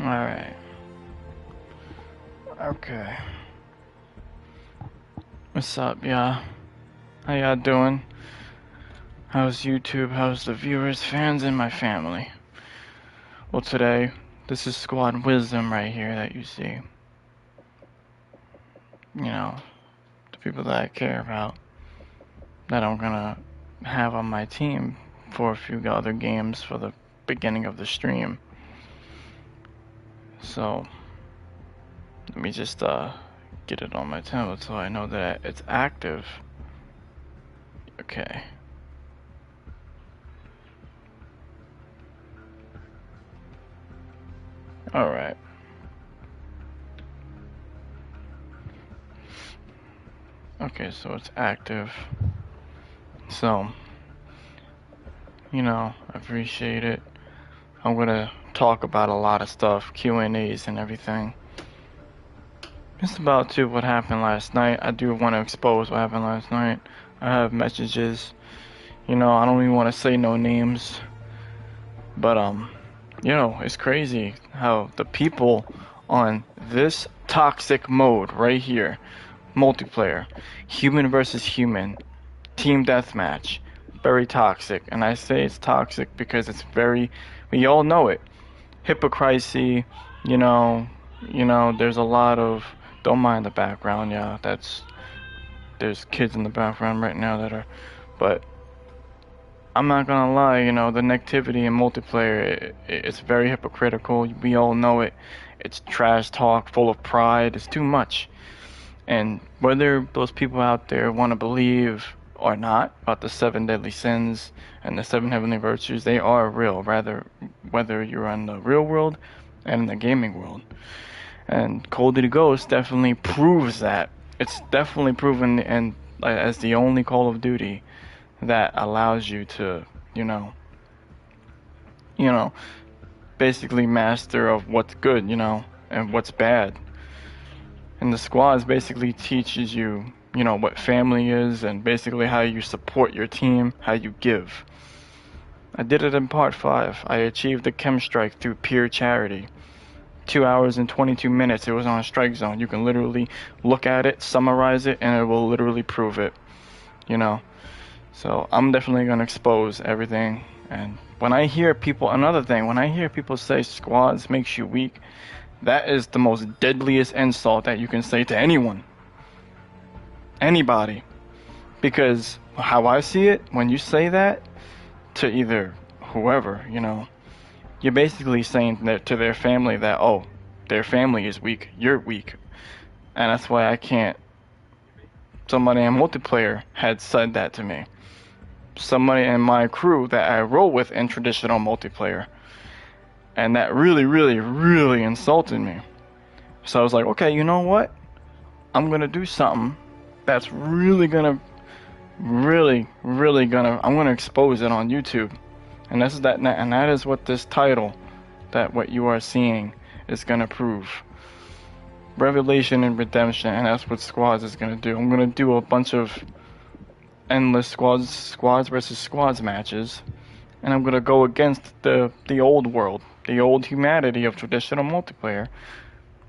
Alright. Okay. What's up, y'all? How y'all doing? How's YouTube? How's the viewers, fans, and my family? Well, today, this is Squad Wisdom right here that you see. You know, the people that I care about, that I'm gonna have on my team for a few other games for the beginning of the stream. So, let me just get it on my tablet so I know that it's active. Okay. Alright. Okay, so it's active. So, you know, I appreciate it. I'm gonna talk about a lot of stuff, Q&As and everything. Just about to what happened last night. I do want to expose what happened last night. I have messages. You know, I don't even want to say no names. But, you know, it's crazy how the people on this toxic mode right here, multiplayer, human versus human, team deathmatch, very toxic. And I say it's toxic because it's very, we all know it. Hypocrisy, you know, there's a lot of, don't mind the background, yeah, there's kids in the background right now that are, but I'm not gonna lie, you know, the negativity in multiplayer, it's very hypocritical. We all know it. It's trash talk, full of pride. It's too much. And whether those people out there want to believe or not about the 7 deadly sins and the 7 heavenly virtues, they are real, rather whether you're in the real world and in the gaming world. And CoD Ghost definitely proves that. It's definitely proven, and as the only Call of Duty that allows you to, you know, basically master of what's good, you know, and what's bad. And the squads basically teaches you, you know, what family is and basically how you support your team, how you give. I did it in part 5. I achieved the chem strike through pure charity. 2 hours and 22 minutes. It was on a strike zone. You can literally look at it, summarize it, and it will literally prove it, you know. So I'm definitely going to expose everything. And when I hear people, another thing, when I hear people say squads makes you weak, that is the most deadliest insult that you can say to anyone. Anybody. Because how I see it, when you say that to either whoever, you know, you're basically saying that to their family that, oh, their family is weak, you're weak. And that's why I can't. Somebody in multiplayer had said that to me. Somebody in my crew that I roll with in traditional multiplayer. And that really, really, really insulted me. So I was like, okay, you know what? I'm gonna do something that's really gonna, I'm gonna expose it on YouTube. And that is what this title, that what you are seeing, is gonna prove. Revelation and redemption, and that's what squads is gonna do. I'm gonna do a bunch of endless squads versus squads matches, and I'm gonna go against the old world, the old humanity of traditional multiplayer,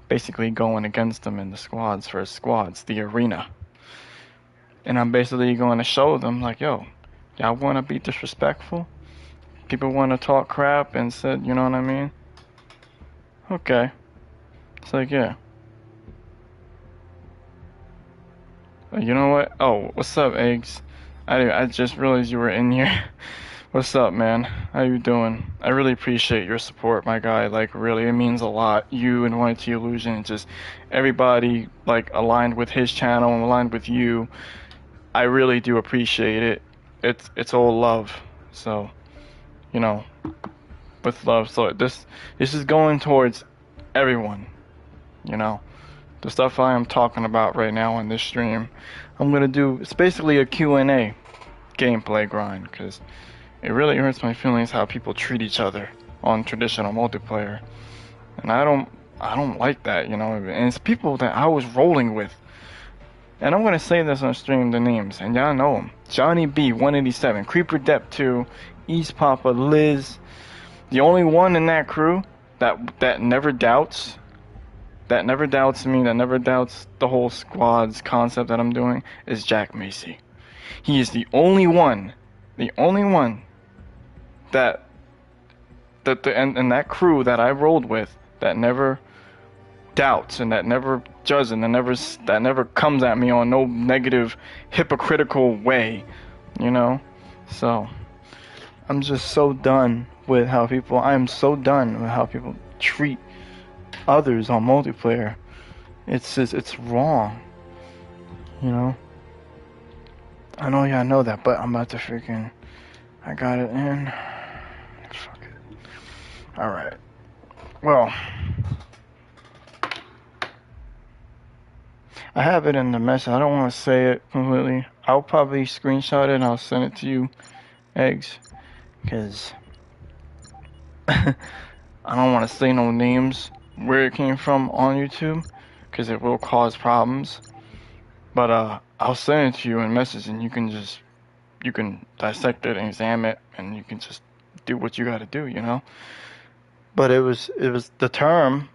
basically going against them in the squads versus squads, the arena. And I'm basically going to show them like, yo, y'all want to be disrespectful? People want to talk crap and said, you know what I mean? Okay. It's like, yeah. You know what? Oh, what's up, Eggs? I just realized you were in here. What's up, man? How you doing? I really appreciate your support, my guy. Like, really, it means a lot. You and YT Illusion, just everybody, like, aligned with his channel and aligned with you. I really do appreciate it. It's all love. So, you know, with love. So this is going towards everyone, you know. The stuff I am talking about right now on this stream, I'm gonna do. It's basically a Q&A gameplay grind, because it really hurts my feelings how people treat each other on traditional multiplayer, and I don't like that, you know. And it's people that I was rolling with, and I'm gonna say this on stream, the names, and y'all know them: Johnny B, 187, Creeper Dep 2, East Papa, Liz. The only one in that crew that never doubts, me, that never doubts the whole squad's concept that I'm doing, is Jack Macy. He is the only one that and that crew that I rolled with that never doubts and that never judges and that never comes at me on no negative, hypocritical way, you know. So I'm just so done with how people. I am so done with how people treat others on multiplayer. It's just, it's wrong, you know. I know y'all know that, but I'm about to freaking. I got it in. Fuck it. All right. Well, I have it in the message. I don't want to say it completely. I'll probably screenshot it and I'll send it to you, Eggs, because I don't want to say no names where it came from on YouTube, because it will cause problems. But I'll send it to you in message, and you can dissect it and examine it, and you can just do what you got to do, you know. But it was the term,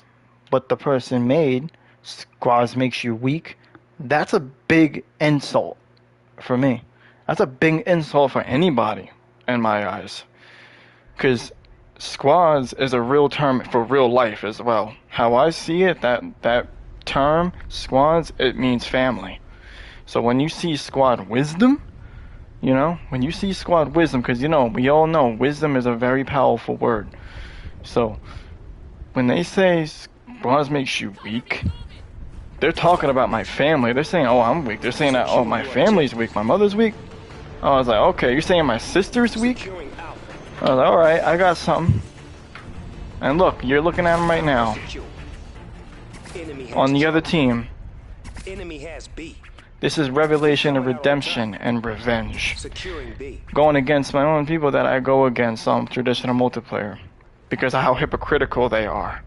what the person made, squads makes you weak. That's a big insult for me. That's a big insult for anybody in my eyes, because squads is a real term for real life as well. How I see it, that term, squads, it means family. So when you see squad wisdom, you know, when you see squad wisdom, because, you know, we all know wisdom is a very powerful word. So when they say squads makes you weak, they're talking about my family. They're saying, oh, I'm weak. They're saying that, oh, my family's weak. My mother's weak. I was like, okay, you're saying my sister's weak? I was like, alright, I got something. And look, you're looking at him right now. On the other team. This is revelation of redemption and revenge. Going against my own people that I go against on traditional multiplayer, because of how hypocritical they are.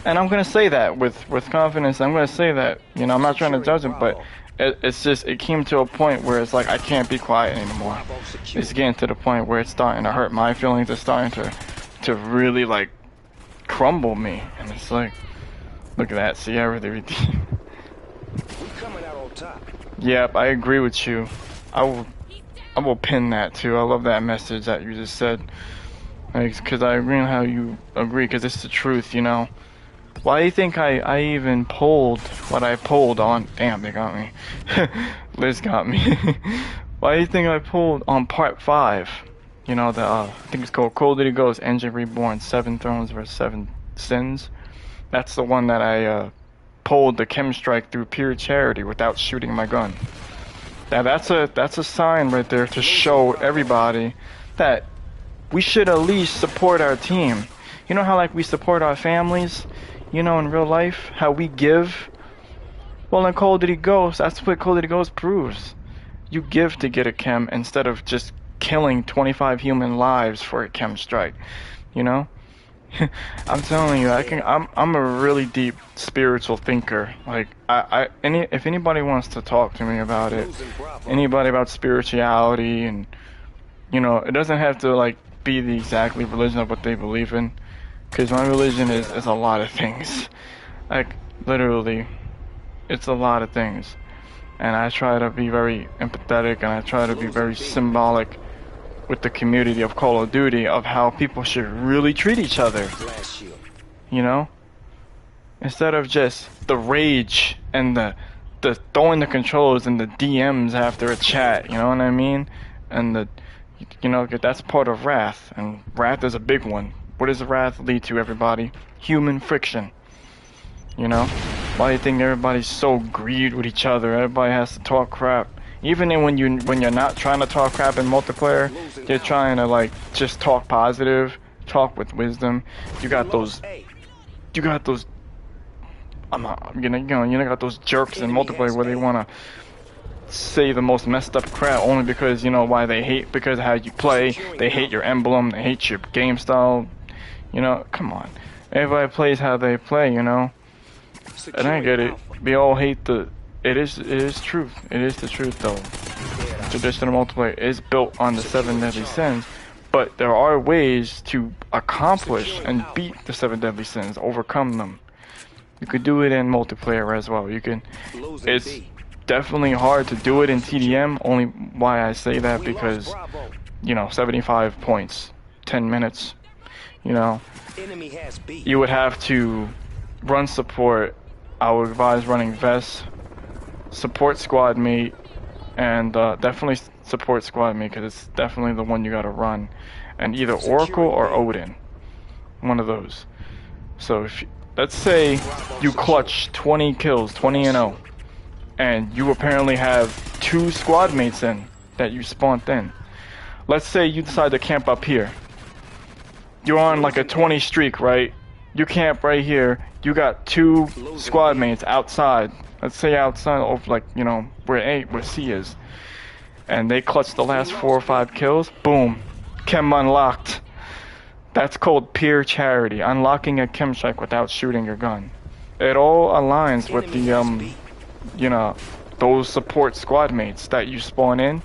And I'm going to say that with confidence. I'm going to say that, you know, I'm not trying to judge them, but it's just, it came to a point where it's like, I can't be quiet anymore. It's getting to the point where it's starting to hurt my feelings. It's starting to really, like, crumble me. And it's like, look at that, Sierra the Redeemed. Yep, I agree with you. I will pin that too. I love that message that you just said. Because I agree on how you agree, because it's the truth, you know. Why do you think I even pulled what I pulled on? Damn, they got me. Liz got me. Why do you think I pulled on part 5? You know, the I think it's called CoD Ghost Engine Reborn, 7 Thrones versus 7 Sins. That's the one that I pulled the chem strike through pure charity without shooting my gun. Now that's a sign right there to show everybody that we should at least support our team. You know how, like, we support our families, you know, in real life, how we give? Well, in Call of Duty Ghosts, that's what Call of Duty Ghosts proves. You give to get a chem instead of just killing 25 human lives for a chem strike, you know? I'm telling you, I'm a really deep spiritual thinker. Like, if anybody wants to talk to me about it, anybody about spirituality, and, you know, it doesn't have to, like, be the exactly religion of what they believe in, because my religion is a lot of things. Like, literally, it's a lot of things. And I try to be very empathetic, and I try to be very symbolic with the community of Call of Duty, of how people should really treat each other, you know, instead of just the rage and the throwing the controls and the DMs after a chat, you know what I mean? And you know, that's part of wrath, and wrath is a big one. What does wrath lead to, everybody? Human friction, you know? Why do you think everybody's so greed with each other? Everybody has to talk crap. Even when you're not trying to talk crap in multiplayer, you're trying to, like, just talk positive, talk with wisdom. You got those I'm not, you got those jerks in multiplayer where they wanna say the most messed up crap only because, you know, why they hate, because of how you play. They hate your emblem, they hate your game style. You know, come on. Everybody plays how they play, you know. And I get it. We all hate the. It is truth. It is the truth, though. Traditional multiplayer is built on the 7 deadly sins, But there are ways to accomplish and beat the 7 deadly sins, overcome them. You could do it in multiplayer as well. You can. It's definitely hard to do it in TDM. Only why I say that because, you know, 75 points, 10 minutes. You know, you would have to run support. I would advise running Vest, support squad mate, and definitely support squad mate because it's definitely the one you gotta run, and either Oracle or Odin, one of those. So if let's say you clutch 20 kills, 20 and 0, and you apparently have 2 squad mates in that you spawned in. Let's say you decide to camp up here. You're on like a 20 streak, right? You camp right here. You got 2 squad mates outside. Let's say outside of, like, you know, where C is. And they clutch the last 4 or 5 kills. Boom. Chem unlocked. That's called peer charity. Unlocking a chem strike without shooting your gun. It all aligns with the, you know, those support squad mates that you spawn in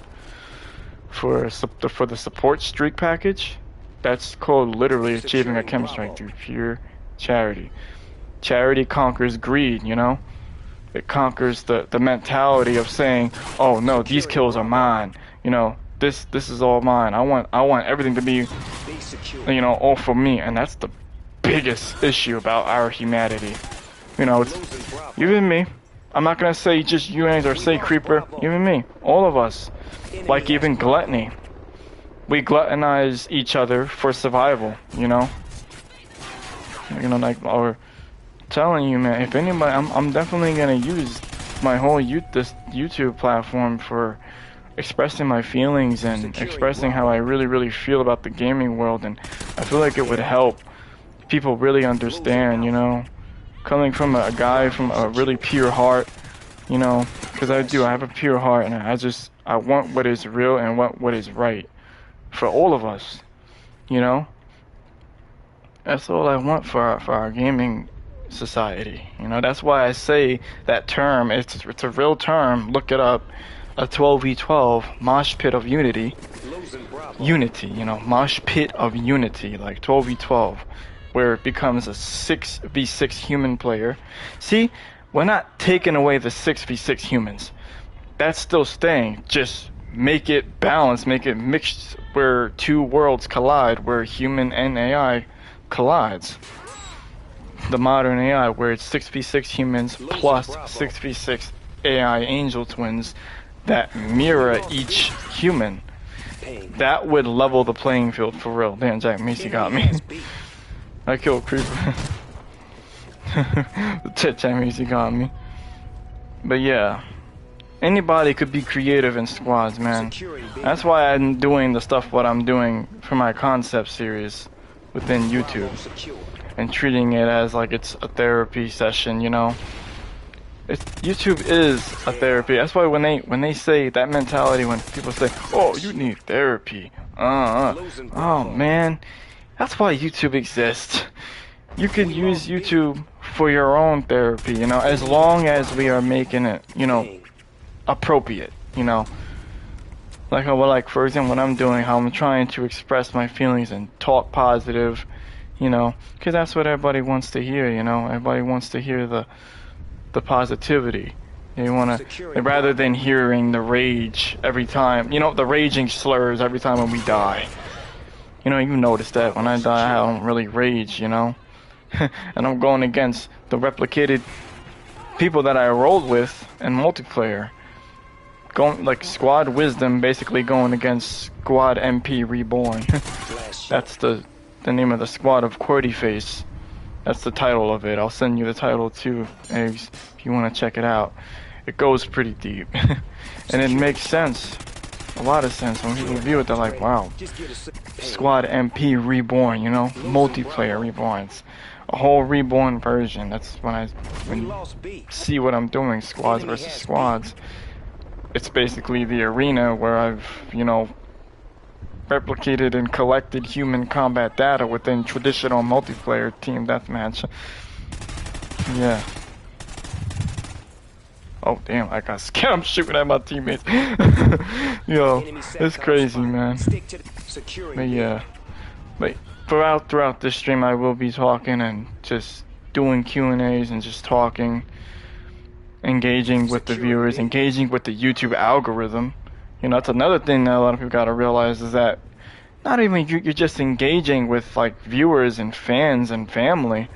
for the support streak package. That's called literally achieving a chem strike through pure charity. Charity conquers greed, you know? It conquers the mentality of saying, oh no, these kills are mine. You know, this is all mine. I want everything to be, you know, all for me. And that's the biggest issue about our humanity. You know, it's even me. I'm not gonna say just you or say Creeper. Even me. All of us. Like even gluttony. We gluttonize each other for survival, you know? You know, like, or telling you, man, if anybody, I'm definitely gonna use my whole this YouTube platform for expressing my feelings and expressing how I really feel about the gaming world, and I feel like it would help people really understand, you know, coming from a guy from a really pure heart, you know, because I have a pure heart, and I want what is real and what is right for all of us, you know. That's all I want for our gaming society, you know. That's why I say that term. It's a real term. Look it up. A 12v12 Moshpit of Unity. Unity, you know, Moshpit of Unity, like 12v12, where it becomes a 6v6 human player. See, we're not taking away the 6v6 humans. That's still staying. Just make it balanced, make it mixed, where 2 worlds collide, where human and AI collides. The modern AI, where it's 6v6 humans plus 6v6 AI angel twins that mirror each human. That would level the playing field for real. Damn, Jack Macy got me. I killed Creeper. Jack Macy got me. But yeah, anybody could be creative in squads, man. That's why I'm doing the stuff what I'm doing for my concept series within YouTube, and treating it as like it's a therapy session, you know. YouTube is a therapy. That's why when they say that mentality, when people say, oh, you need therapy, oh man, that's why YouTube exists. You can use YouTube for your own therapy, you know, as long as we are making it, you know, appropriate, you know. Like for example, what I'm doing, how I'm trying to express my feelings and talk positive, you know, because that's what everybody wants to hear, you know. Everybody wants to hear the positivity. They want to, rather than hearing the rage every time, you know, the raging slurs every time when we die. You know, you notice that when I die, I don't really rage, you know. And I'm going against the replicated people that I rolled with in multiplayer. Going like Squad Wisdom, basically going against Squad MP Reborn. That's the name of the squad of QWERTY Face. That's the title of it. I'll send you the title too, Eggs, if you want to check it out. It goes pretty deep. And it makes sense. A lot of sense. When people view it, they're like, wow. Squad MP Reborn, you know? Multiplayer Reborn. It's a whole Reborn version. That's when you see what I'm doing, squads versus squads. It's basically the arena where I've, you know, replicated and collected human combat data within traditional multiplayer team deathmatch. Yeah. Oh damn, I got scared. I'm shooting at my teammates. Yo, it's crazy, man. But yeah, but throughout this stream, I will be talking and just doing Q&As and just talking, engaging with the viewers, engaging with the YouTube algorithm. You know, that's another thing that a lot of people gotta realize is that not even you're just engaging with like viewers and fans and family,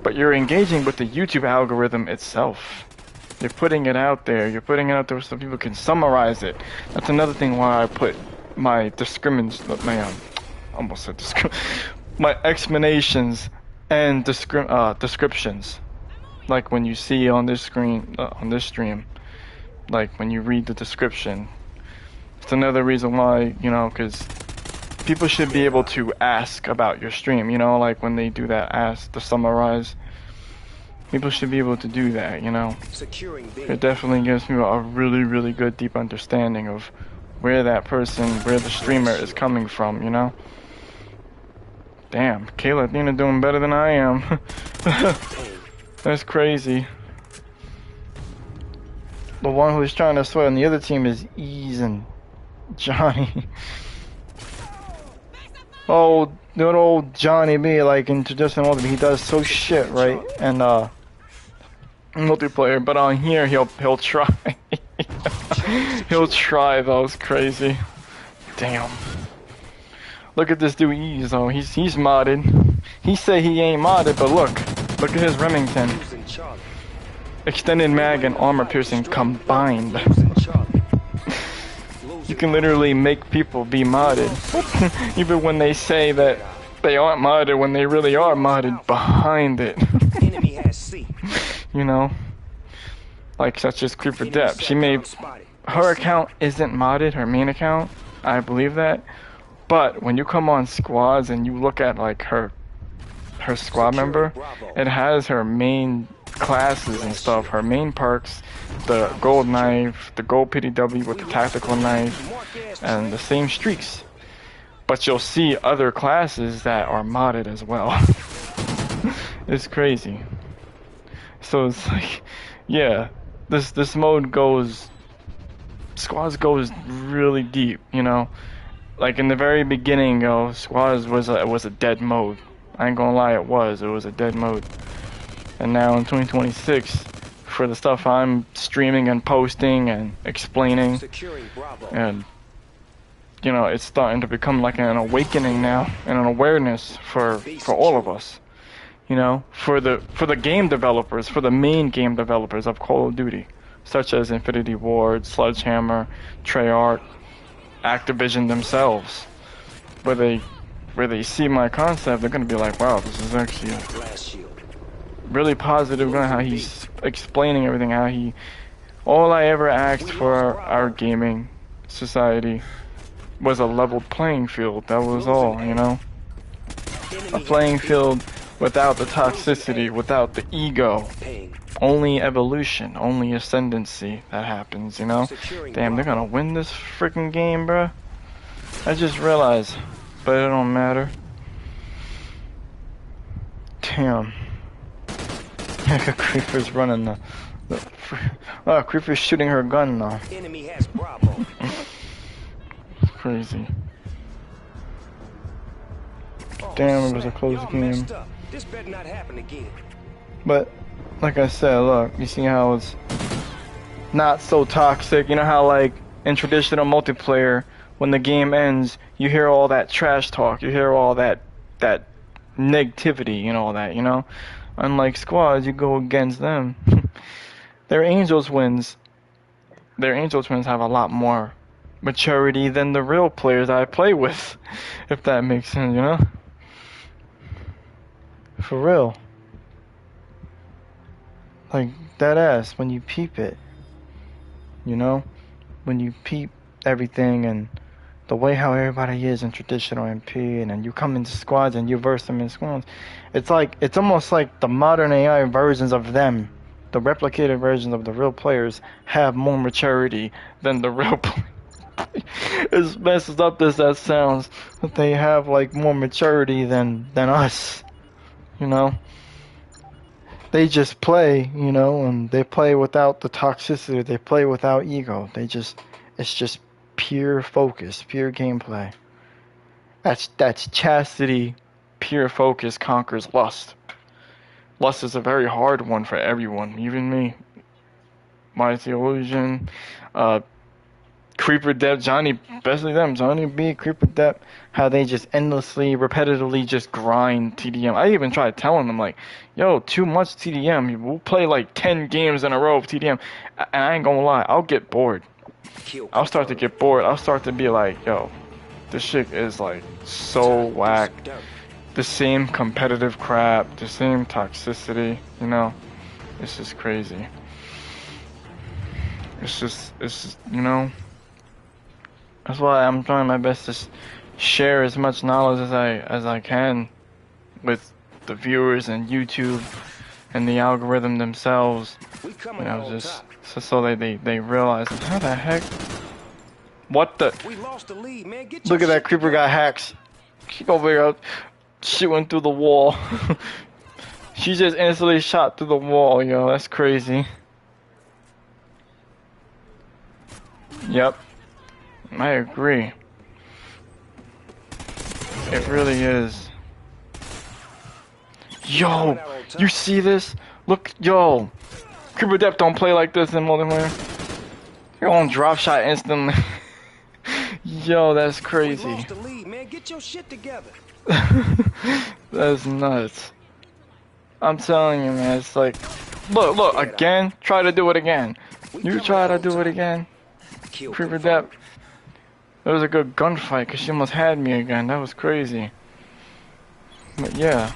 but you're engaging with the YouTube algorithm itself. You're putting it out there. You're putting it out there so people can summarize it. That's another thing why I put my my explanations and descriptions. Like when you see on this screen, on this stream, like when you read the description. It's another reason why, you know, because people should be able to ask about your stream, you know, like when they do that ask to summarize. People should be able to do that, you know. It definitely gives me a really, really good deep understanding of where that person, where the streamer is coming from, you know. Damn, Kayla Athena doing better than I am. That's crazy. The one who's trying to sweat on the other team is Ease and Johnny. Oh, good old Johnny B, like in Traditional Multiplayer, he does so shit, right? And multiplayer, but on here he'll try. He'll try. That was crazy. Damn. Look at this dude Ease though. He's modded. He say he ain't modded, but look at his Remington. Extended mag and armor piercing combined. You can literally make people be modded. Even when they say that they aren't modded, when they really are modded behind it. You know? Like such as Creeper Depth. She made her account isn't modded, her main account. I believe that. But when you come on squads and you look at like her squad member, it has her main classes and stuff, her main perks, the gold knife, the gold PDW with the tactical knife, and the same streaks. But you'll see other classes that are modded as well. It's crazy. So it's like, yeah, this mode goes, squads goes really deep, you know. Like in the very beginning, squads was a dead mode. I ain't gonna lie, it was a dead mode. And now in 2026, for the stuff I'm streaming and posting and explaining, and you know, it's starting to become like an awakening now and an awareness for all of us. You know, for the game developers, for the main game developers of Call of Duty, such as Infinity Ward, Sledgehammer, Treyarch, Activision themselves, where they see my concept, they're gonna be like, wow, this is actually really positive on how he's explaining everything, how he, all I ever asked for our gaming society was a leveled playing field. That was all, you know, a playing field without the toxicity, without the ego, only evolution, only ascendancy that happens, you know. Damn, they're gonna win this freaking game, bruh. I just realized, but it don't matter. Damn. Creeper's running oh, Creeper's shooting her gun now. Enemy has Bravo. It's crazy. Damn, it was a close game. This better not happen again. But like I said, look, you see how it's not so toxic. You know how like in traditional multiplayer, when the game ends, you hear all that trash talk, you hear all that negativity and all that, you know? Unlike squads, you go against them. Their Angel Twins have a lot more maturity than the real players I play with, if that makes sense, you know? For real. Like, that ass, when you peep it, you know? When you peep everything and the way how everybody is in traditional MP, and then you come into squads and you verse them in squads, it's almost like the modern AI versions of them, the replicated versions of the real players, have more maturity than the real players. As messed up as that sounds, but they have like more maturity than us, you know. They just play, you know, and they play without the toxicity, they play without ego, it's just pure focus, pure gameplay. That's chastity. Pure focus conquers lust. Lust is a very hard one for everyone, even me. My theologian, Creeper Dep, Johnny, especially them, Johnny B, Creeper Dep, how they just endlessly, repetitively just grind TDM. I even tried telling them, like, yo, too much TDM. We'll play like 10 games in a row of TDM. And I ain't gonna lie, I'll get bored. I'll start to get bored. I'll start to be like, yo, this shit is like so whack. The same competitive crap, the same toxicity, you know? It's just crazy. It's just, you know? That's why I'm trying my best to share as much knowledge as I can with the viewers and YouTube and the algorithm themselves. You know, just so they realize how the heck. What the? Look at that creeper got hacks. She over here shooting through the wall. She just instantly shot through the wall, yo. That's crazy. Yep. I agree. It really is. Yo, you see this? Look, yo. Creeper Depth don't play like this in multiplayer. You're on drop shot instantly. Yo, that's crazy. We lost the lead, man. Get your shit together. That's nuts. I'm telling you, man. It's like, look, again. Try to do it again. You try to do it again. Creeper Depth. It was a good gunfight because she almost had me again. That was crazy. But yeah.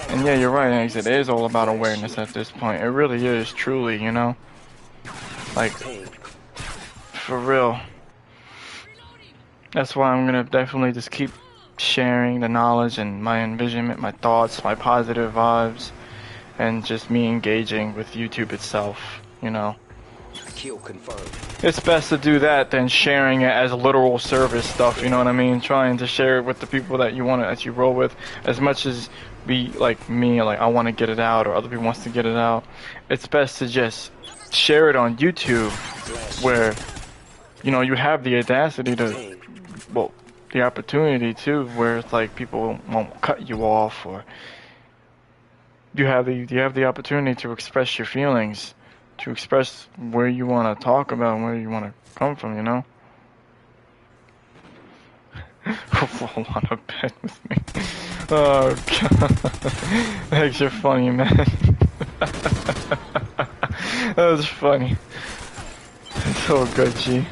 And yeah, you're right, Eggs. It is all about awareness at this point. It really is, truly, you know? Like, for real. That's why I'm gonna definitely just keep sharing the knowledge and my envisionment, my thoughts, my positive vibes, and just me engaging with YouTube itself, you know? Kill confirmed. It's best to do that than sharing it as literal service stuff, you know what I mean? Trying to share it with the people that you roll with, as much as be like me, like I want to get it out, or other people wants to get it out. It's best to just share it on YouTube, where, you know, you have the audacity to, well, the opportunity too, where it's like people won't cut you off, or you have the opportunity to express your feelings, to express where you want to talk about and where you want to come from, you know? Roll on a bed with me. Oh god. Eggs, you're funny, man. That was funny. It's so good, G.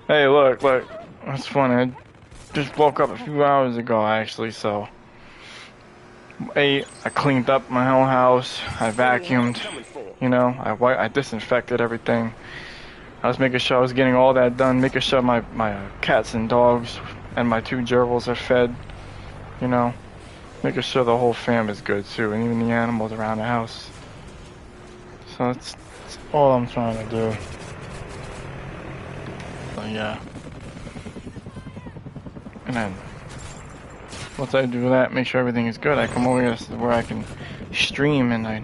Hey, look. That's funny. I just woke up a few hours ago, actually, so. I cleaned up my whole house. I vacuumed. You know, I disinfected everything. I was making sure I was getting all that done, making sure my cats and dogs and my 2 gerbils are fed, you know, making sure the whole fam is good too, and even the animals around the house. So that's all I'm trying to do. So yeah. And then once I do that, make sure everything is good, I come over here where I can stream and I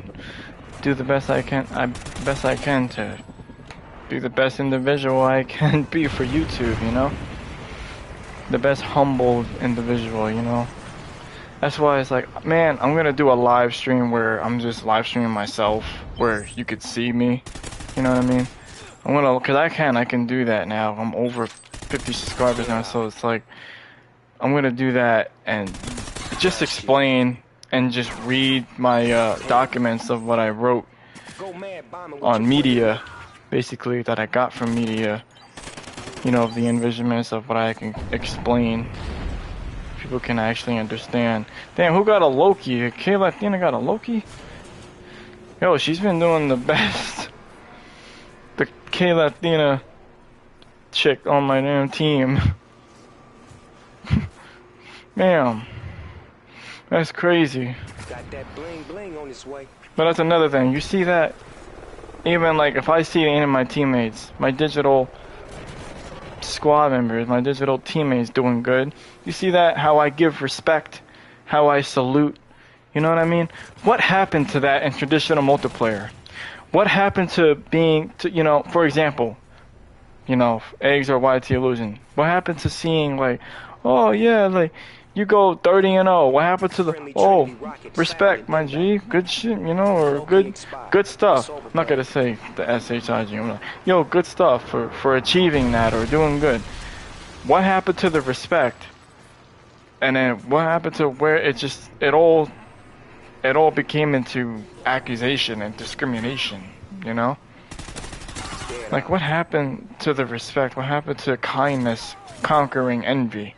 do the best I can to be the best individual I can be for YouTube, you know? The best humbled individual, you know? That's why it's like, man, I'm gonna do a live stream where I'm just live streaming myself, where you could see me, you know what I mean? Cause I can do that now. I'm over 50 subscribers now, so it's like, I'm gonna do that and just explain and just read my documents of what I wrote on media, basically, that I got from media, you know, the envisionments of what I can explain. People can actually understand. Damn, who got a Loki? Kayla Athena got a Loki? Yo, she's been doing the best. The Kayla Athena chick on my damn team. Damn. That's crazy. Got that bling bling on its way. But that's another thing. You see that? Even like if I see any of my teammates, my digital squad members, my digital teammates doing good, you see that? How I give respect, how I salute. You know what I mean? What happened to that in traditional multiplayer? What happened to being, you know, for example, you know, eggs or YT illusion? What happened to seeing like, Oh yeah, like you go 30-0. What happened to the Friendly oh Trinity rocket found respect, in my G? Denmark. Good shit, you know, or Locating good spy. good stuff. It's over, I'm not buddy. gonna say the SHIG. I'm like, yo, good stuff for achieving that or doing good. What happened to the respect? And then what happened to where it all became into accusation and discrimination, you know? Dead Like eye. what happened to the respect? What happened to kindness conquering envy?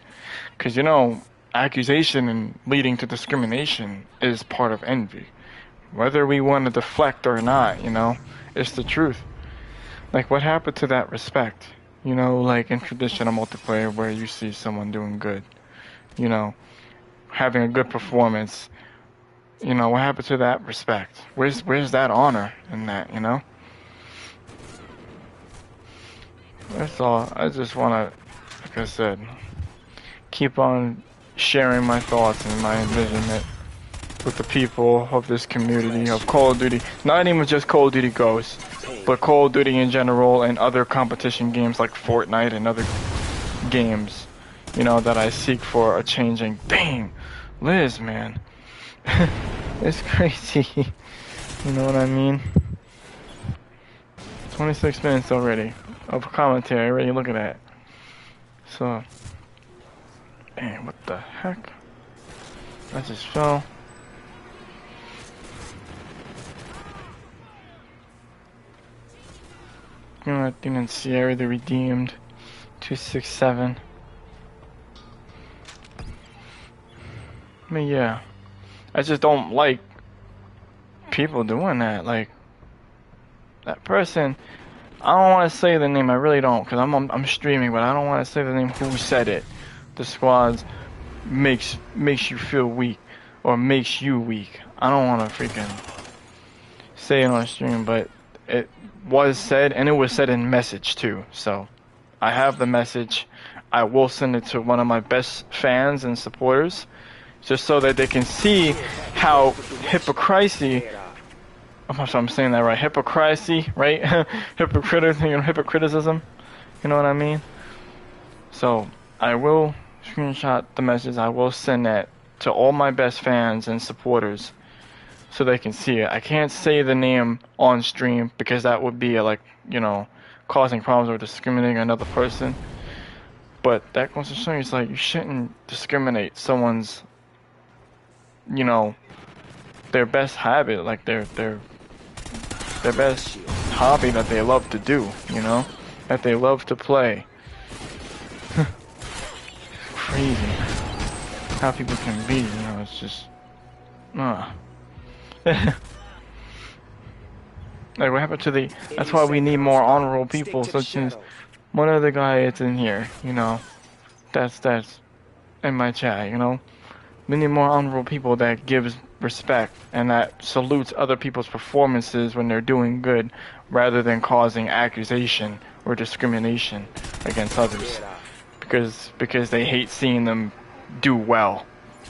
Because, you know, accusation and leading to discrimination is part of envy. Whether we want to deflect or not, you know, it's the truth. Like, what happened to that respect? You know, like in traditional multiplayer where you see someone doing good, you know, having a good performance, you know, what happened to that respect? Where's that honor in that, you know? That's all. I just want to, like I said, keep on sharing my thoughts and my envisionment with the people of this community of Call of Duty. Not even just Call of Duty Ghosts, but Call of Duty in general and other competition games like Fortnite and other games, you know, that I seek for a changing. Dang, Liz, man. It's crazy. You know what I mean? 26 minutes already of commentary. Already look at that. So, man, what the heck? I just fell. You know, I didn't Sierra the Redeemed 267. I mean, yeah. I just don't like people doing that. Like, that person, I don't want to say the name, I really don't, because I'm streaming, but I don't want to say the name who said it. The squads makes you feel weak, or makes you weak. I don't want to freaking say it on stream, but it was said, and it was said in message too, so I have the message. I will send it to one of my best fans and supporters, just so that they can see how hypocrisy. I'm not sure I'm saying that right. Hypocrisy, right? Hypocriticism. You know what I mean? So I will screenshot the message. I will send that to all my best fans and supporters, so they can see it. I can't say the name on stream because that would be like, you know, causing problems or discriminating another person. But that goes to show you, it's like you shouldn't discriminate someone's, you know, their best habit, like their best hobby that they love to do, you know, that they love to play. Crazy how people can be, you know. It's just, like what happened to the? That's why we need more honorable people, such as one other guy that's in here, you know. That's in my chat, you know. We need more honorable people that gives respect and that salutes other people's performances when they're doing good, rather than causing accusation or discrimination against others, because they hate seeing them do well,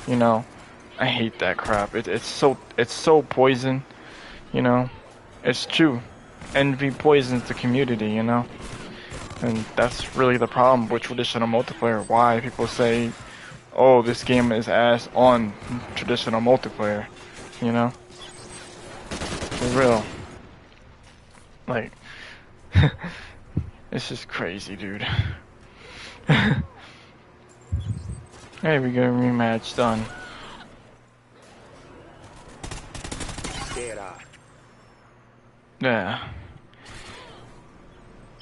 you know. I hate that crap. It's so poison, you know. It's true. Envy poisons the community, you know. And that's really the problem with traditional multiplayer. Why people say, oh, this game is ass on traditional multiplayer, you know? For real. Like, it's just crazy, dude. Hey, we got a rematch done. Yeah.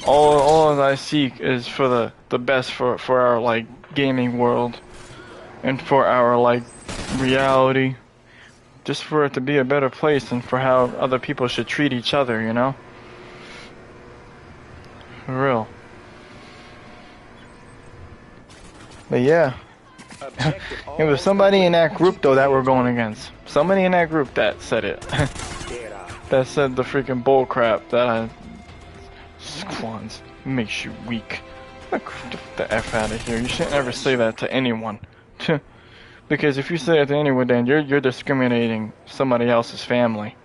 All I seek is for the best for our, like, gaming world. And for our, like, reality. Just for it to be a better place and for how other people should treat each other, you know? For real. But yeah. It was somebody in that group, though, that we're going against. Somebody in that group that said it. That said the freaking bull crap that squans makes you weak. Get the F out of here. You shouldn't ever say that to anyone. Because if you say that to anyone, then you're discriminating somebody else's family.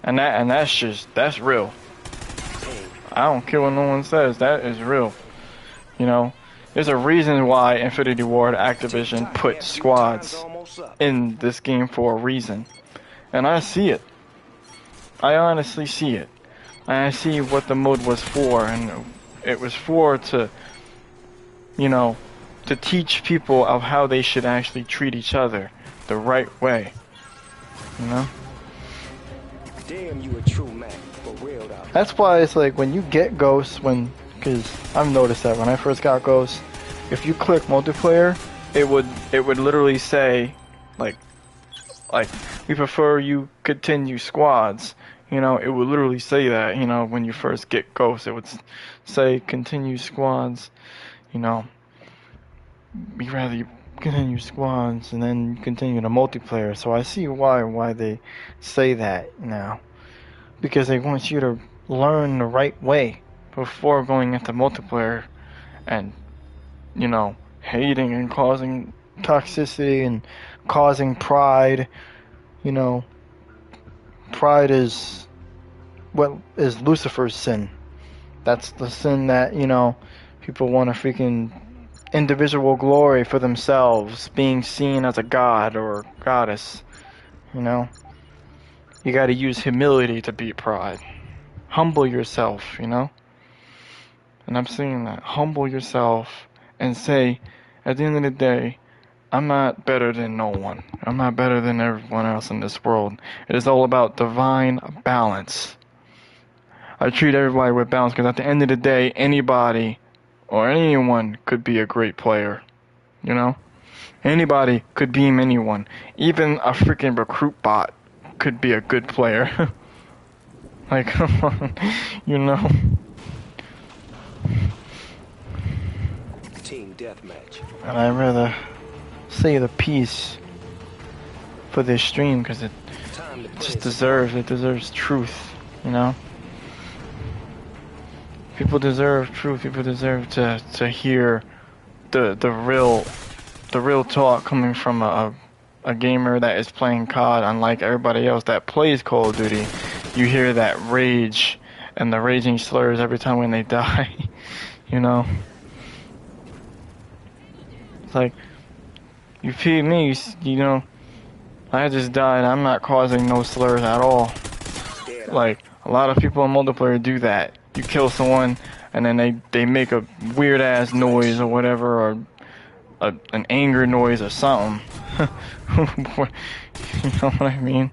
And that's real. I don't care what no one says, that is real. You know, There's a reason why Infinity Ward Activision put squads in this game for a reason. And I see it. I honestly see it. And I see what the mode was for, and it was for to, you know, to teach people of how they should actually treat each other the right way. You know? Damn, you a true man, for real though. That's why it's like when you get ghosts, because I've noticed that when I first got ghosts, if you click multiplayer, it would literally say like we prefer you continue squads. You know, it would literally say that. You know, when you first get ghosts, it would say continue squads. You know, we rather you continue squads and then continue the multiplayer. So I see why they say that now, because they want you to learn the right way before going into multiplayer and, you know, hating and causing toxicity and causing pride. You know, pride is what is Lucifer's sin. That's the sin that, you know, people want to freaking individual glory for themselves, being seen as a god or goddess. You know, you got to use humility to beat pride. Humble yourself, you know. And I'm saying that. Humble yourself and say, at the end of the day, I'm not better than no one. I'm not better than everyone else in this world. It is all about divine balance. I treat everybody with balance because at the end of the day, anybody or anyone could be a great player. You know? Anybody could beam anyone. Even a freaking recruit bot could be a good player. Like, come on. You know? Team Deathmatch. And I'd rather say the piece for this stream because it just deserves truth, you know? People deserve truth. People deserve to hear the real talk coming from a gamer that is playing COD. Unlike everybody else that plays Call of Duty, you hear that rage and the raging slurs every time when they die. You know, it's like you feed me. You know, I just died. I'm not causing no slurs at all. Like a lot of people in multiplayer do that. You kill someone and then they make a weird ass noise or whatever, or an anger noise or something. You know what I mean?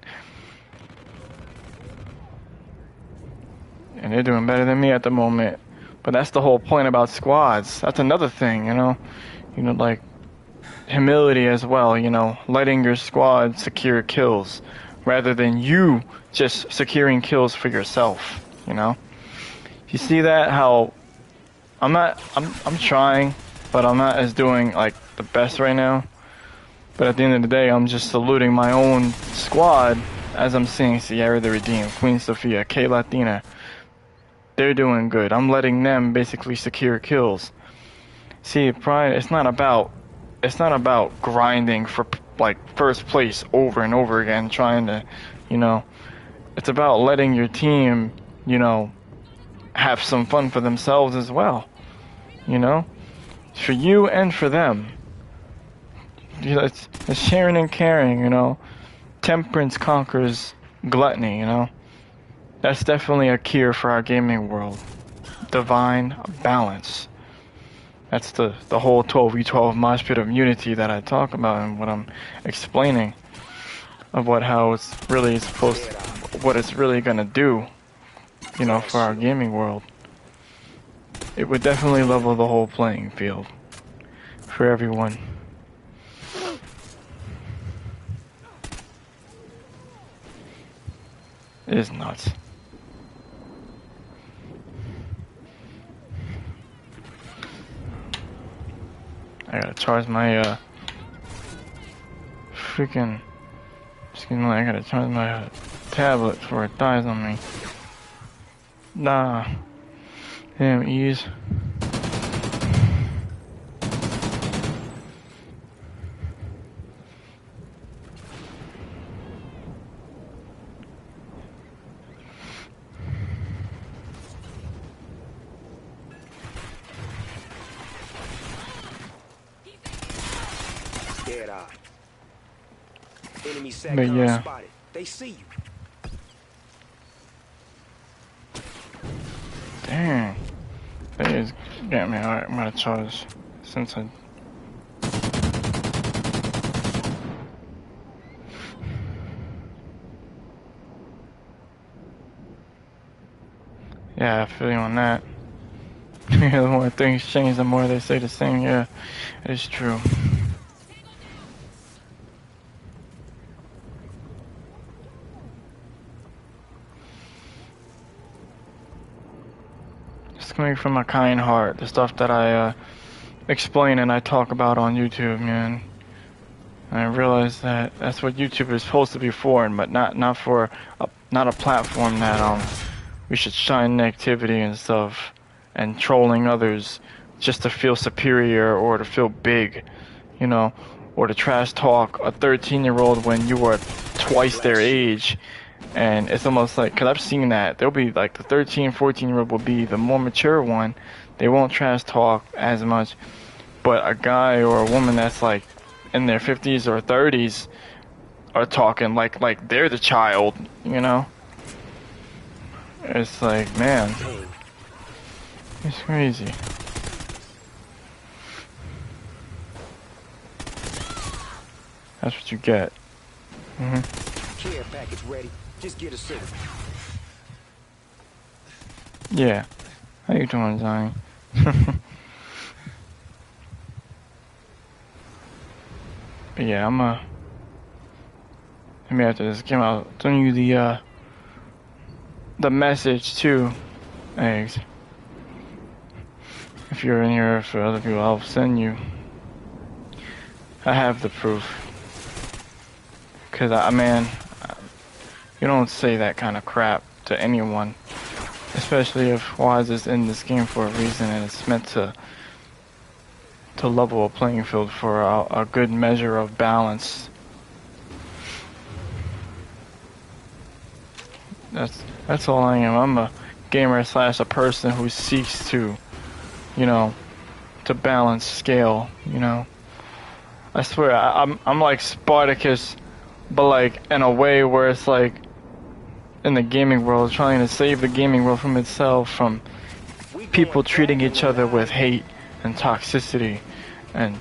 And they're doing better than me at the moment. But that's the whole point about squads. That's another thing, you know? You know, like humility as well, you know, letting your squad secure kills rather than you just securing kills for yourself, you know? You see that how I'm trying, but I'm not as doing like the best right now. But at the end of the day, I'm just saluting my own squad as I'm seeing Sierra the Redeemed, Queen Sophia, K Latina. They're doing good. I'm letting them basically secure kills. See, pride, it's not about grinding for like first place over and over again, trying to, you know, it's about letting your team, you know, have some fun for themselves as well. You know, for you and for them. You know, it's sharing and caring. You know, temperance conquers gluttony. You know, that's definitely a cure for our gaming world. Divine balance. That's the whole 12v12 Moshpit of Unity that I talk about and what I'm explaining of how it's really supposed to, what it's really gonna do, you know, for our gaming world. It would definitely level the whole playing field for everyone. It is nuts. I gotta charge my freaking, excuse me, I gotta charge my tablet before it dies on me. Nah. Damn, ease. Dead eye. Enemy But SATCOM yeah. spotted. They see you. Dang. They is getting me. Alright, I'm gonna charge. Since I... Yeah, I feel you on that. The more things change, the more they say the same. Yeah, it's true. It's coming from a kind heart. The stuff that I explain and I talk about on YouTube, man. And I realize that that's what YouTube is supposed to be for, but not for not a platform that we should shine negativity and stuff and trolling others just to feel superior or to feel big, you know, or to trash talk a 13-year-old when you were twice their age. And it's almost like, because I've seen that, there'll be like the 13, 14-year-old will be the more mature one. They won't trash talk as much. But a guy or a woman that's like in their 50s or 30s are talking like they're the child, you know? It's like, man, it's crazy. That's what you get. Care package ready. Just get a suit. Yeah. How you doing, Johnny? But yeah, maybe after this game, I'll send you the message too, eggs. If you're in here for other people, I'll send you. I have the proof. Cause man, you don't say that kind of crap to anyone, especially if Wise is in this game for a reason and it's meant to level a playing field for a good measure of balance. That's all I am. I'm a gamer / a person who seeks to, you know, to balance scale, you know. I swear, I'm like Spartacus, but like in a way where it's like in the gaming world, trying to save the gaming world from itself, from people treating each other with hate and toxicity and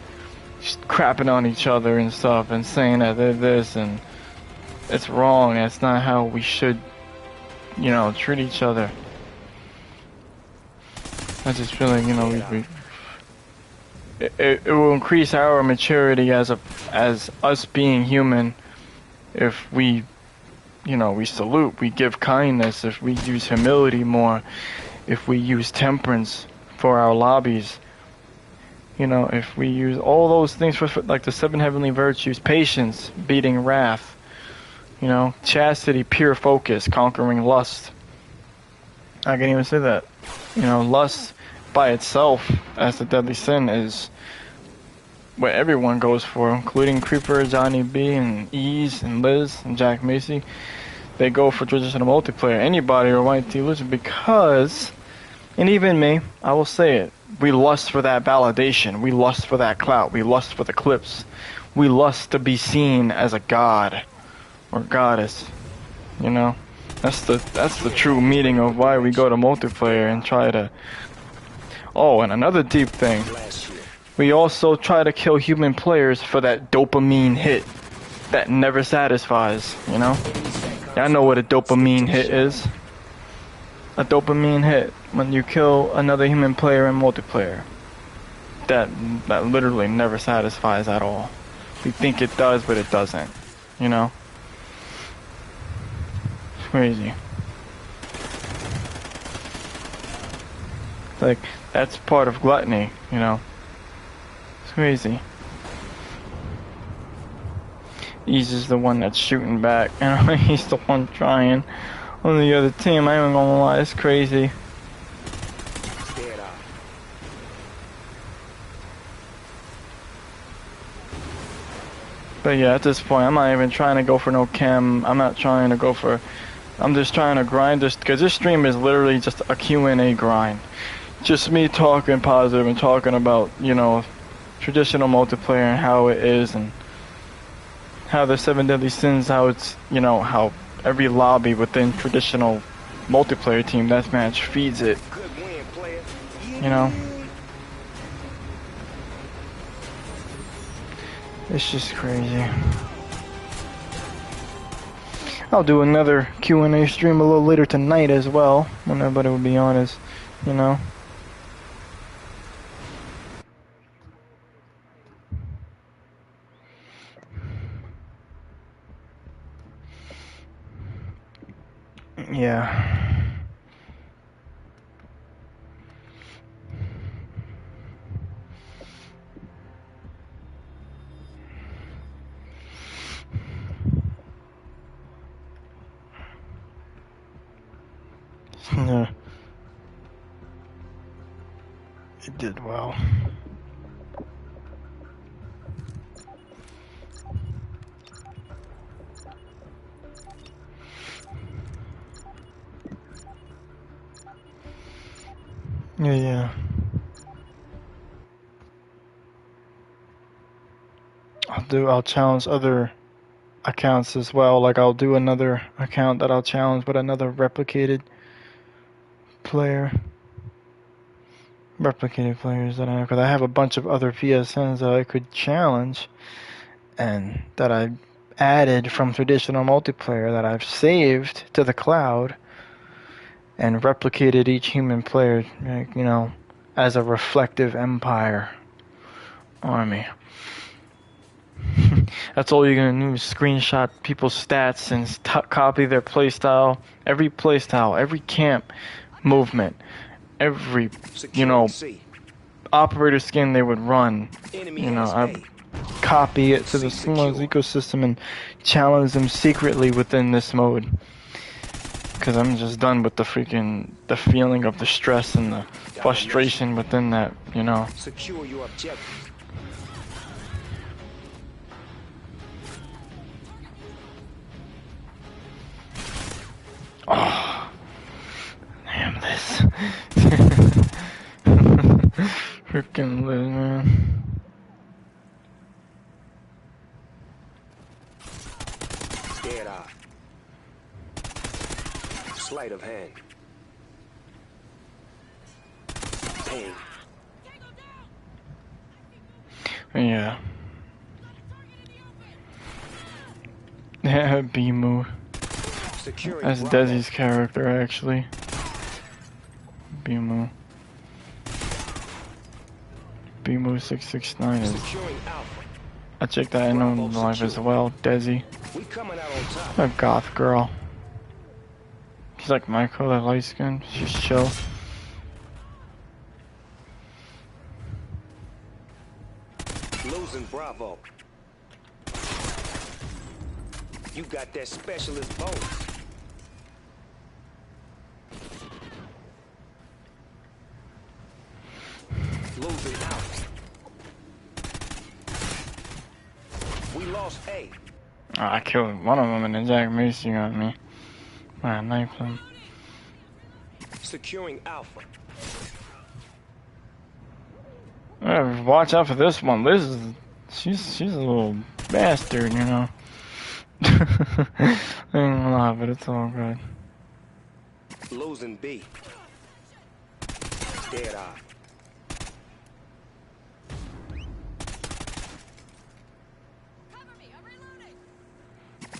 just crapping on each other and stuff and saying that they're this and it's wrong. That's not how we should, you know, treat each other. I just feel like, you know, it will increase our maturity as us being human if we, you know, we salute, we give kindness, if we use humility more, if we use temperance for our lobbies, you know, if we use all those things for like the 7 heavenly virtues, patience, beating wrath, you know, chastity, pure focus, conquering lust. I can't even say that. You know, lust by itself as the deadly sin is what everyone goes for, including Creeper, Johnny B, and Ease, and Liz, and Jack Macy. They go for traditional multiplayer, anybody or white loser, because, and even me, I will say it, we lust for that validation, we lust for that clout, we lust for the clips, we lust to be seen as a god or goddess, you know. That's the true meaning of why we go to multiplayer and try to. Oh, and another deep thing, we also try to kill human players for that dopamine hit that never satisfies, you know? Y'all know what a dopamine hit is. A dopamine hit when you kill another human player in multiplayer. That literally never satisfies at all. We think it does, but it doesn't, you know? It's crazy. Like, that's part of gluttony, you know? It's crazy. He's just the one that's shooting back, and he's the one trying. On the other team, I ain't gonna lie, it's crazy. But yeah, at this point, I'm not even trying to go for no chem. I'm not trying to go for... I'm just trying to grind this, because this stream is literally just a Q&A grind. Just me talking positive and talking about, you know, traditional multiplayer and how it is, and how the 7 deadly sins, how it's, you know, how every lobby within traditional multiplayer team deathmatch feeds it. Good win, player. You know? It's just crazy. I'll do another Q&A stream a little later tonight as well, when everybody will be honest, you know? Yeah. Yeah. It did well. Yeah. I'll challenge other accounts as well. Like I'll do another account that I'll challenge with another replicated player. Replicated players that I have, because I have a bunch of other PSNs that I could challenge and that I added from traditional multiplayer that I've saved to the cloud and replicated each human player, you know, as a reflective empire army. That's all you're gonna do is screenshot people's stats and copy their playstyle, every camp movement, every, you know, operator skin they would run. You know, I copy it to the smallest ecosystem and challenge them secretly within this mode. Because I'm just done with the feeling of the stress and the frustration within that, you know. Secure your objective. Oh, damn this. Freaking Liz, man. Dead eye. Sleight of hand. Pain. Yeah. Yeah, Bimu. That's Desi's character, actually. Bimu. Bimu 669 is. I checked that in on live as well. Desi. A goth girl. She's like my color, light skin. She's chill. Losing Bravo. You got that specialist bonus. Losing out. We lost A. Oh, I killed one of them and then Jack Macy got me. I knifed him. Securing Alpha. Watch out for this one. Liz is, she's a little bastard, you know. I ain't gonna lie, but it's all good. Losing B. Dead eye.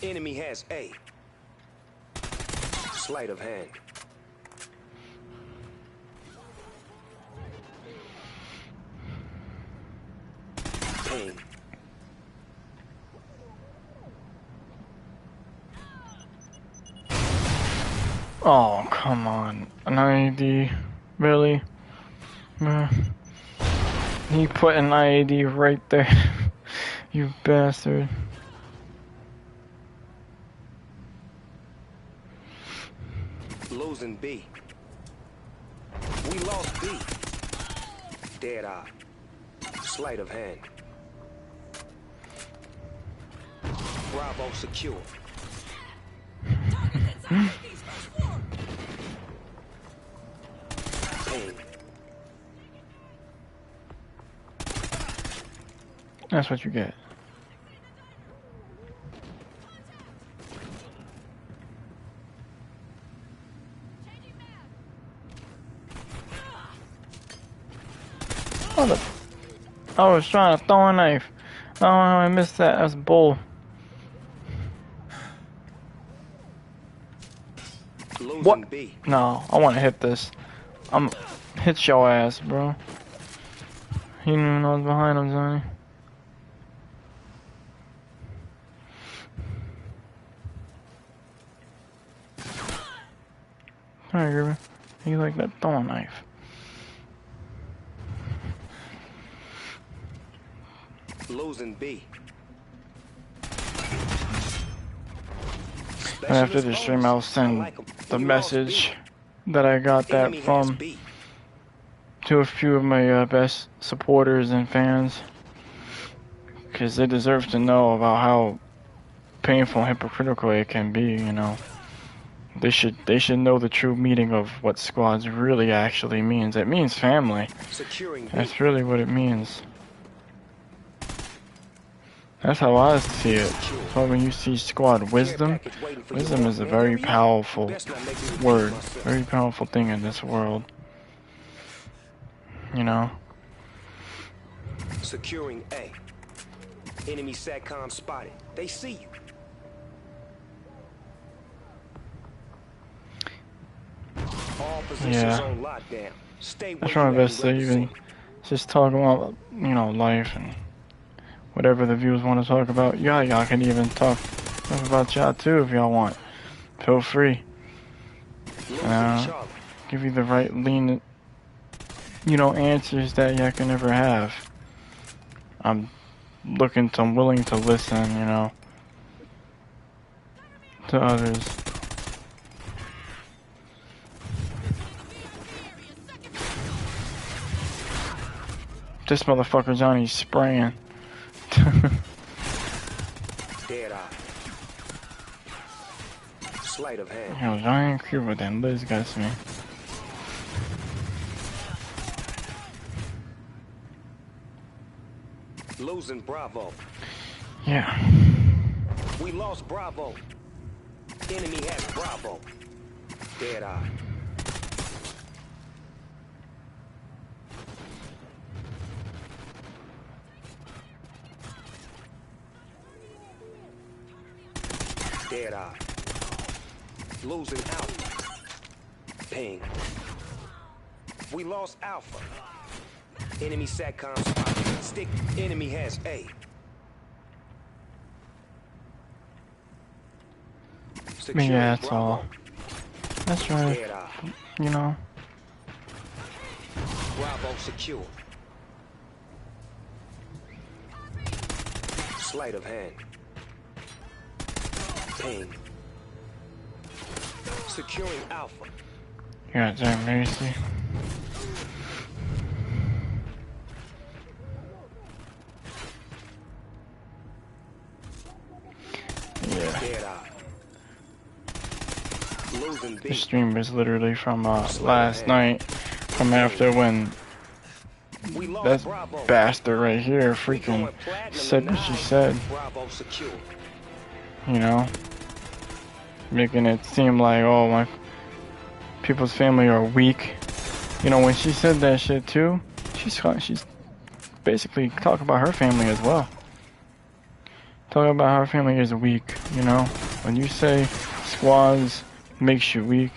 Enemy has A. Sleight of hand. Pain. Oh, come on. An IED? Really? He put an IED right there. You bastard. Losing B. We lost B. Dead eye. Sleight of hand. Bravo secure. Pain. That's what you get. Oh, I was trying to throw a knife. Oh, I missed that. That's bull. What? Losing B. No, I want to hit this. Hit your ass, bro. He didn't even know I was behind him, Johnny. Alright, Ruben. You like that throwing knife. Losing B. And after the stream, I'll send the message that I got that from to a few of my best supporters and fans, because they deserve to know about how painful and hypocritical it can be. You know, they should know the true meaning of what squads really actually means. It means family. That's really what it means. That's how I see it. So when you see squad wisdom, wisdom is a very powerful word, very powerful thing in this world. You know? Securing A. Enemy SATCOM spotted. They see you. All positions on lockdown. Stay I try my best to even just talk about, you know, life and whatever the viewers want to talk about. Y'all can even talk about y'all too if y'all want. Feel free. Give you the right lean, you know, answers that y'all can ever have. I'm willing to listen, you know, to others. This motherfucker Johnny's spraying. Dead eye. Sleight of hand. Yo, Giant Cuba then Liz got me. Losing Bravo. Yeah. We lost Bravo. Enemy has Bravo. Dead eye. Dead eye. Losing Alpha. Ping. We lost Alpha. Enemy SATCOM spotted. Stick. Enemy has A. Yeah, that's all. That's right. You know. Bravo secure. Sleight of hand. Ping. Securing Alpha. Yeah, damn Macy. Yeah. The stream was literally from last night, from after when that bastard right here freaking said what she said. You know, making it seem like, oh, my people's family are weak. You know, when she said that shit too, she's basically talking about her family as well. Talking about her family is weak. You know, when you say squads makes you weak,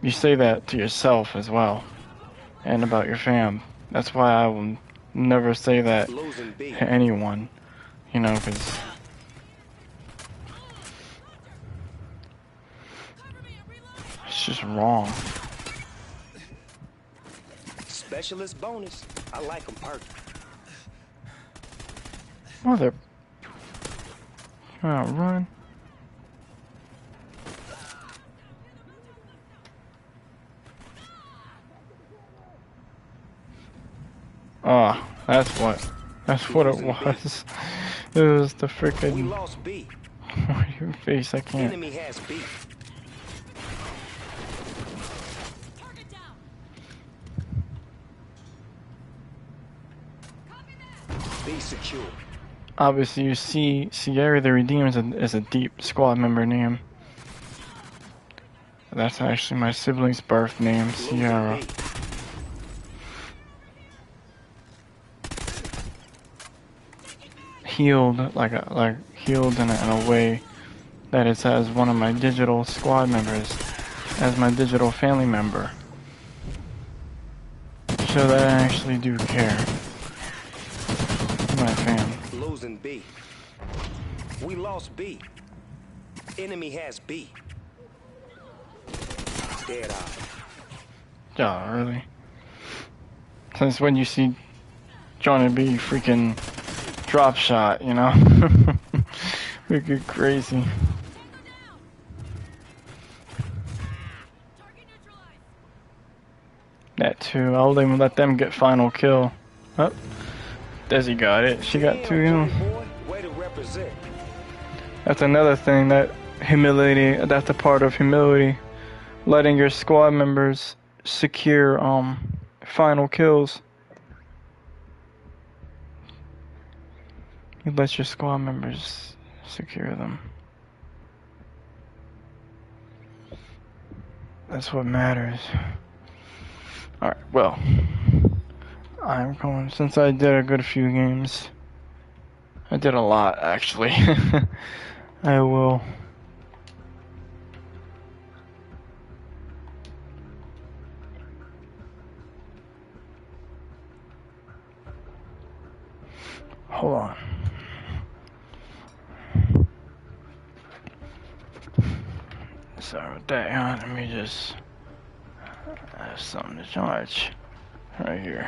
you say that to yourself as well, and about your fam. That's why I will never say that to anyone, you know, because it's just wrong. Specialist bonus. I like them perky. Mother. Run. Oh, that's what it was. It was the freaking. We lost B. Your face, I can't. Enemy has B. B secure. Obviously, you see Sierra the Redeemed as a deep squad member name. That's actually my sibling's birth name, Sierra. healed, healed in a way that it's as one of my digital squad members, as my digital family member. So that I actually do care. My fam. Losing B. We lost B. Enemy has B. Dead off. Yeah, really? Since when you see Johnny B freaking drop shot, you know? We get crazy. That too. I'll even let them get final kill. Oh, Desi got it. She got 2 kills. That's another thing that humility. That's a part of humility. Letting your squad members secure final kills. You let your squad members secure them. That's what matters. Alright, well, I'm going, since I did a good few games, I did a lot actually, I will hold on. Sorry about that, huh? Let me just have something to charge right here.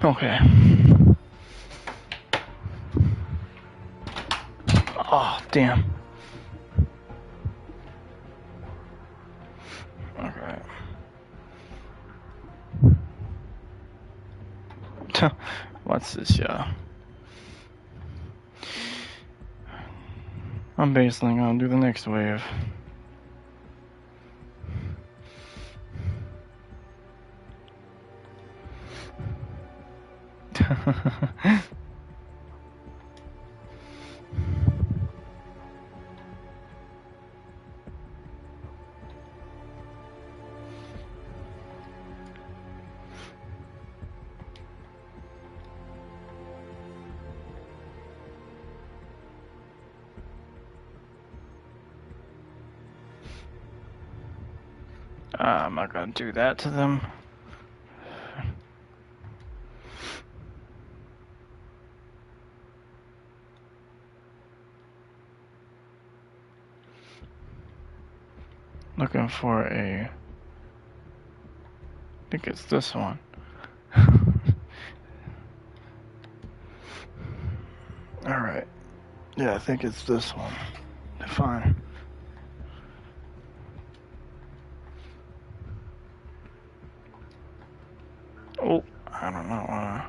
Okay. Oh, damn. Okay. What's this, y'all? I'm basically gonna do the next wave. I'm not gonna do that to them. Looking for I think it's this one. Alright. Yeah, I think it's this one. Fine. Oh, I don't know.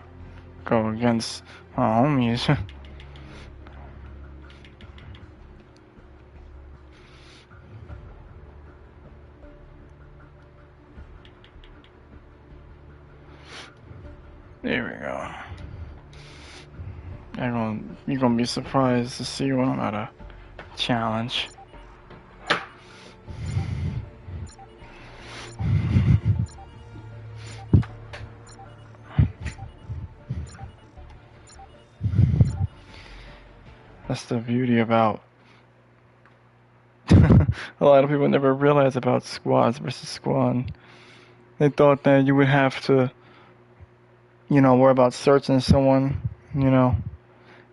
Go against my homies. There we go. You're gonna be surprised to see when I'm at a challenge. That's the beauty about a lot of people never realize about squads versus squad. They thought that you would have to, worry about searching someone,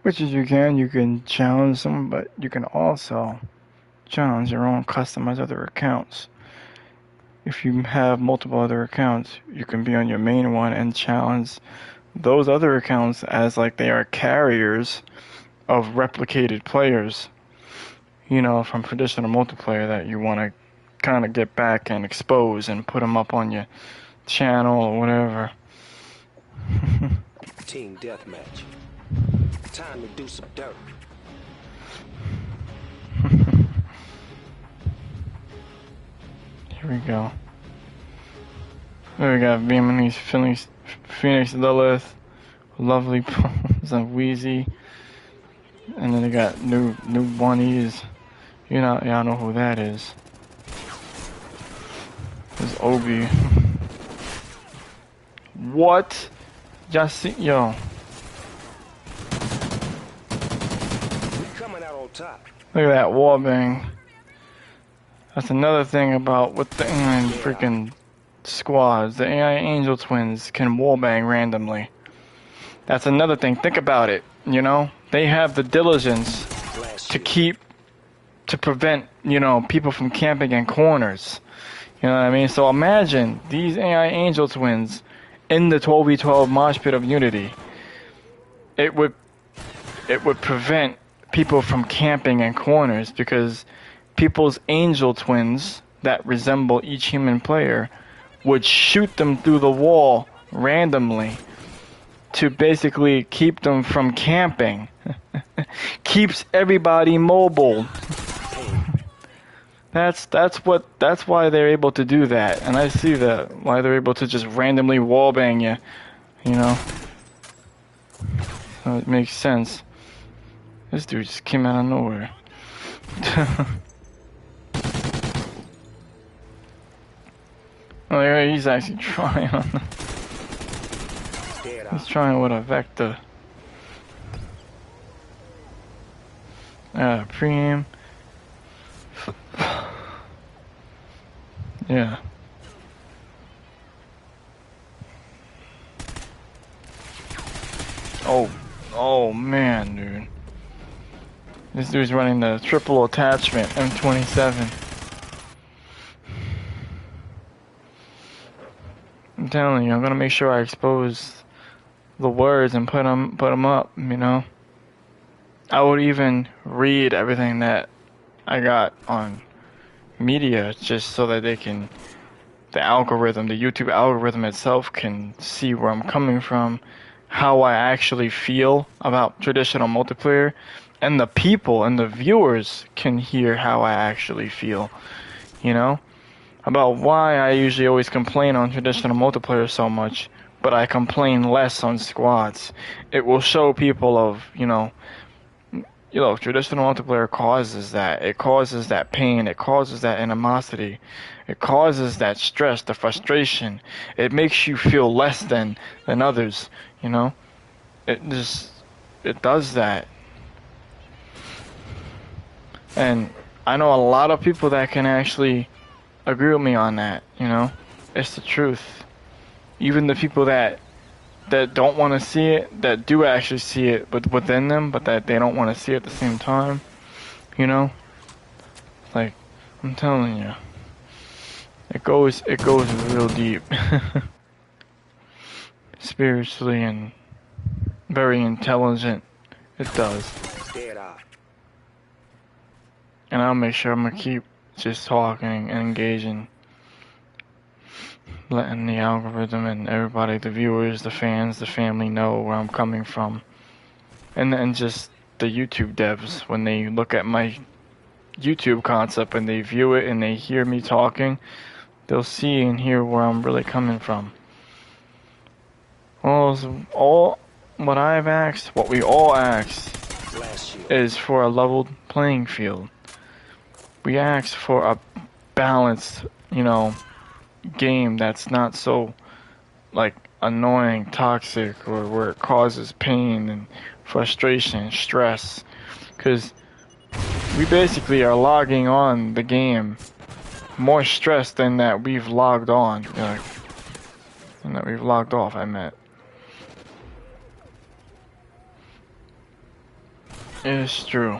which is you can challenge someone, but you can also challenge your own customized other accounts. If you have multiple other accounts, you can be on your main one and challenge those other accounts as like they are carriers of replicated players, from traditional multiplayer that you want to kind of get back and expose and put them up on your channel or whatever. Team Deathmatch. Time to do some dirt. Here we go. There we got Vietnamese Phoenix Lilith, Lovely some Wheezy, and then they got new bunnies. Y'all know who that is. This Obi. What? Just see, yo. We coming out on top. Look at that wallbang. That's another thing about with the freaking squads. The AI Angel twins can wallbang randomly. That's another thing. Think about it. You know, they have the diligence to prevent, you know, people from camping in corners. You know what I mean? So imagine these AI Angel twins in the 12v12 Moshpit of Unity. It would prevent people from camping in corners because people's angel twins that resemble each human player would shoot them through the wall randomly to basically keep them from camping. Keeps everybody mobile. That's why they're able to do that, and I see that why they're able to just randomly wallbang you, you know. So it makes sense. This dude just came out of nowhere. Oh yeah, he's actually trying on the... He's trying with a vector. Preem. Yeah. Oh man, dude. This dude's running the triple attachment M27. I'm telling you, I'm gonna make sure I expose the words and put them up, you know. I would even read everything that I got on media just so that they can, the algorithm, the YouTube algorithm itself can see where I'm coming from, how I actually feel about traditional multiplayer, and the people and the viewers can hear how I actually feel, you know, about why I usually always complain on traditional multiplayer so much, but I complain less on squads. It will show people of, you know, traditional multiplayer causes that. It causes that pain. It causes that animosity. It causes that stress, the frustration. It makes you feel less than others, you know? It does that. And I know a lot of people that can actually agree with me on that, you know? It's the truth. Even the people that don't want to see it, that do actually see it within them, but that they don't want to see it at the same time, you know? Like, I'm telling you, it goes real deep. Spiritually and very intelligent, it does. And I'll make sure I'm gonna keep just talking and engaging, letting the algorithm and everybody, the viewers, the fans, the family know where I'm coming from. And then just the YouTube devs, when they look at my YouTube concept and they view it and they hear me talking, they'll see and hear where I'm really coming from. All what I've asked, what we all asked, is for a leveled playing field. We asked for a balanced, you know, game that's not so like annoying, toxic, or where it causes pain and frustration and stress, because we basically are logging on the game more stressed than that we've logged on, you know, and that we've logged off, I meant. It's true.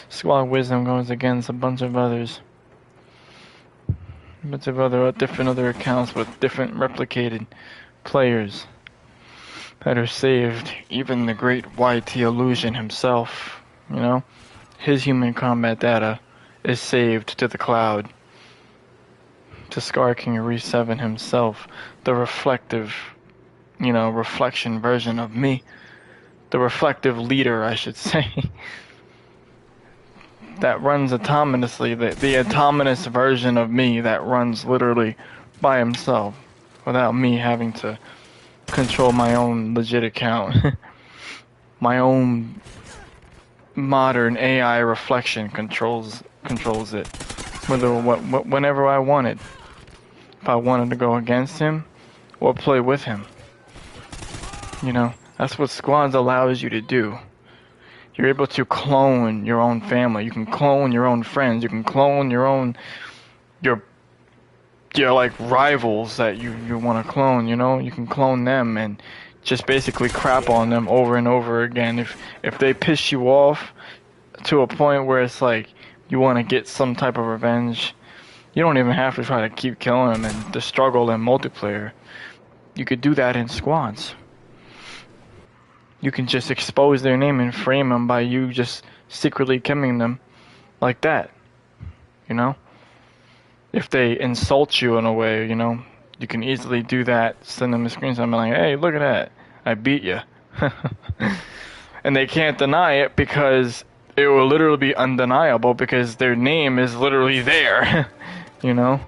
Squad wisdom goes against a bunch of others. A bunch of different other accounts with different replicated players that are saved. Even the great YT Illusion himself, you know, his human combat data is saved to the cloud. To Scar King Re7 himself, the reflective, you know, reflection version of me. The reflective leader, I should say. That runs autonomously, the autonomous version of me that runs literally by himself without me having to control my own legit account. My own modern AI reflection controls it. Whenever I wanted. If I wanted to go against him or play with him. You know, that's what squads allows you to do. You're able to clone your own family. You can clone your own friends. You can clone your like rivals that you want to clone, you know? You can clone them and just basically crap on them over and over again. If they piss you off to a point where it's like you want to get some type of revenge, you don't even have to try to keep killing them and the struggle in multiplayer. You could do that in squads. You can just expose their name and frame them by you just secretly killing them like that, you know? If they insult you in a way, you know, you can easily do that, send them a screenshot and be like, hey, look at that, I beat you. And they can't deny it because it will literally be undeniable because their name is literally there, you know?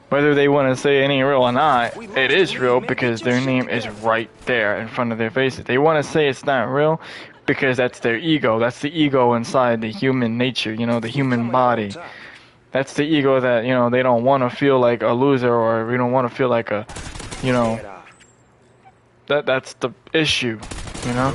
Whether they want to say it ain't real or not, it is real because their name is right there in front of their faces. They want to say it's not real because that's their ego. That's the ego inside the human nature, you know, the human body. That's the ego that, you know, they don't want to feel like a loser or we don't want to feel like a, you know, that's the issue, you know?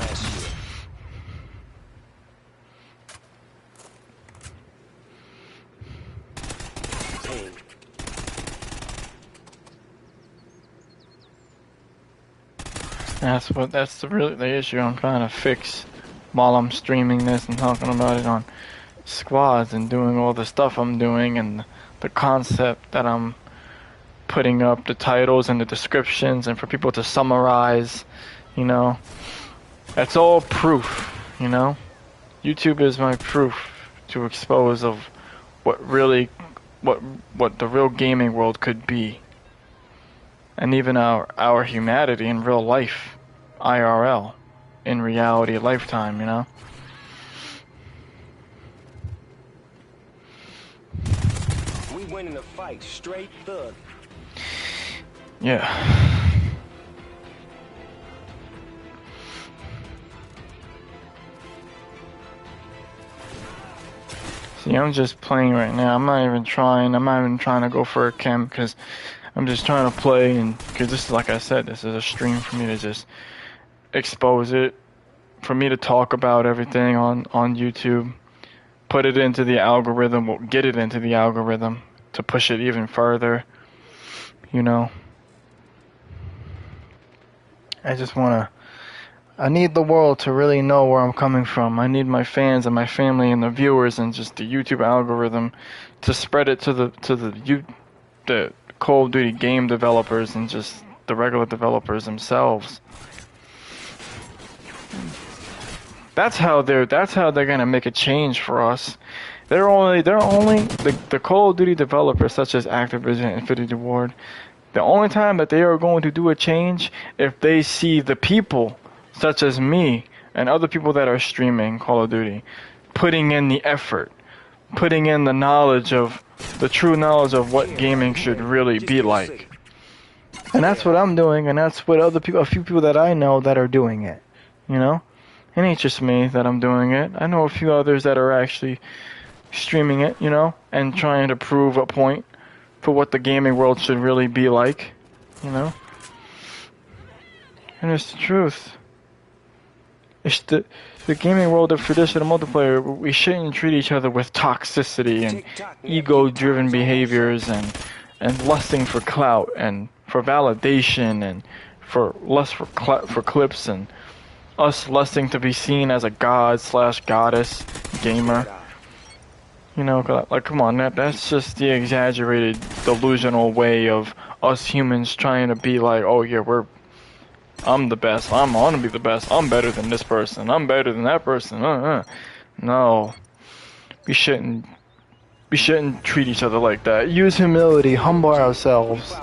That's the issue I'm trying to fix while I'm streaming this and talking about it on squads and doing all the stuff I'm doing and the concept that I'm putting up, the titles and the descriptions and for people to summarize, you know. That's all proof, you know. YouTube is my proof to expose of what the real gaming world could be. And even our humanity in real life, IRL, in reality lifetime, you know? We win in a fight, straight thug. Yeah. See, I'm just playing right now. I'm not even trying to go for a chem because I'm just trying to play and because this is, like I said, this is a stream for me to just expose it, for me to talk about everything on YouTube, put it into the algorithm, get it into the algorithm to push it even further, you know. I need the world to really know where I'm coming from. I need my fans and my family and the viewers and just the YouTube algorithm to spread it to the Call of Duty game developers and just the regular developers themselves. That's how they're gonna make a change for us. They're only the Call of Duty developers such as Activision and Infinity Ward. The only time that they are going to do a change if they see the people such as me and other people that are streaming Call of Duty putting in the effort, putting in the knowledge of the true knowledge of what gaming should really be like. And that's what I'm doing, and that's what a few people that I know that are doing it, you know? It ain't just me that I'm doing it. I know a few others that are actually streaming it, you know, and trying to prove a point for what the gaming world should really be like, you know? And it's the truth. It's the gaming world of traditional multiplayer. We shouldn't treat each other with toxicity and ego-driven behaviors and lusting for clout and for validation and for lust for clips and us lusting to be seen as a god/goddess gamer. You know, like, come on, that's just the exaggerated, delusional way of us humans trying to be like, oh yeah, I'm the best, I want to be the best, I'm better than this person, I'm better than that person, No. We shouldn't treat each other like that. Use humility, humble ourselves.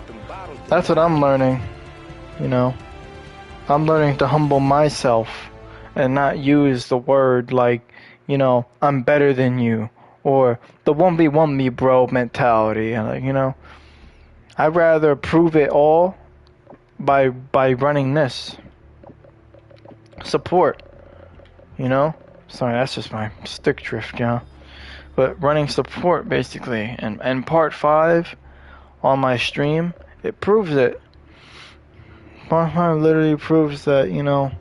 That's what I'm learning, you know. I'm learning to humble myself and not use the word like, you know, I'm better than you. Or the 1v1 bro mentality, you know. I'd rather prove it all by running this. Support. you know? Sorry, that's just my stick drift, yeah. But running support, basically, and part 5 on my stream, it proves it. Part 5 literally proves that, you know,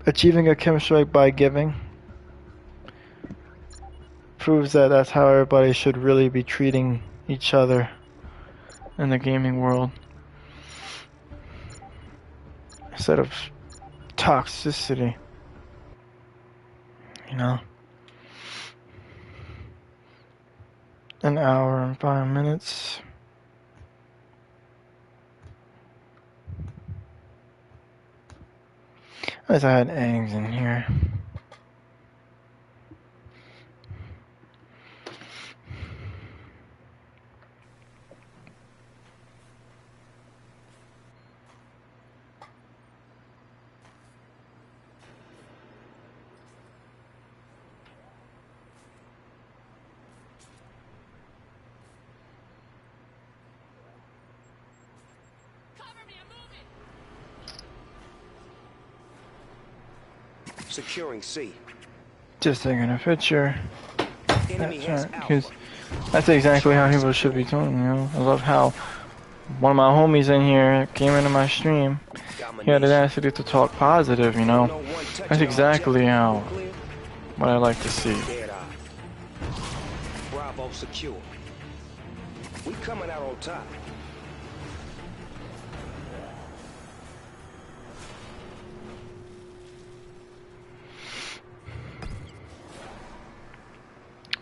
achieving a Kim strike by giving proves that that's how everybody should really be treating each other in the gaming world. Instead of toxicity, you know. An hour and 5 minutes. At least I had eggs in here. Securing C. Just taking a picture. Enemy That's has right, Alpha. because that's exactly how people should be doing, you know. I love how one of my homies in here came into my stream. He had the audacity to talk positive, you know. That's exactly how what I like to see. Dead eye. Bravo secure. We coming out on top.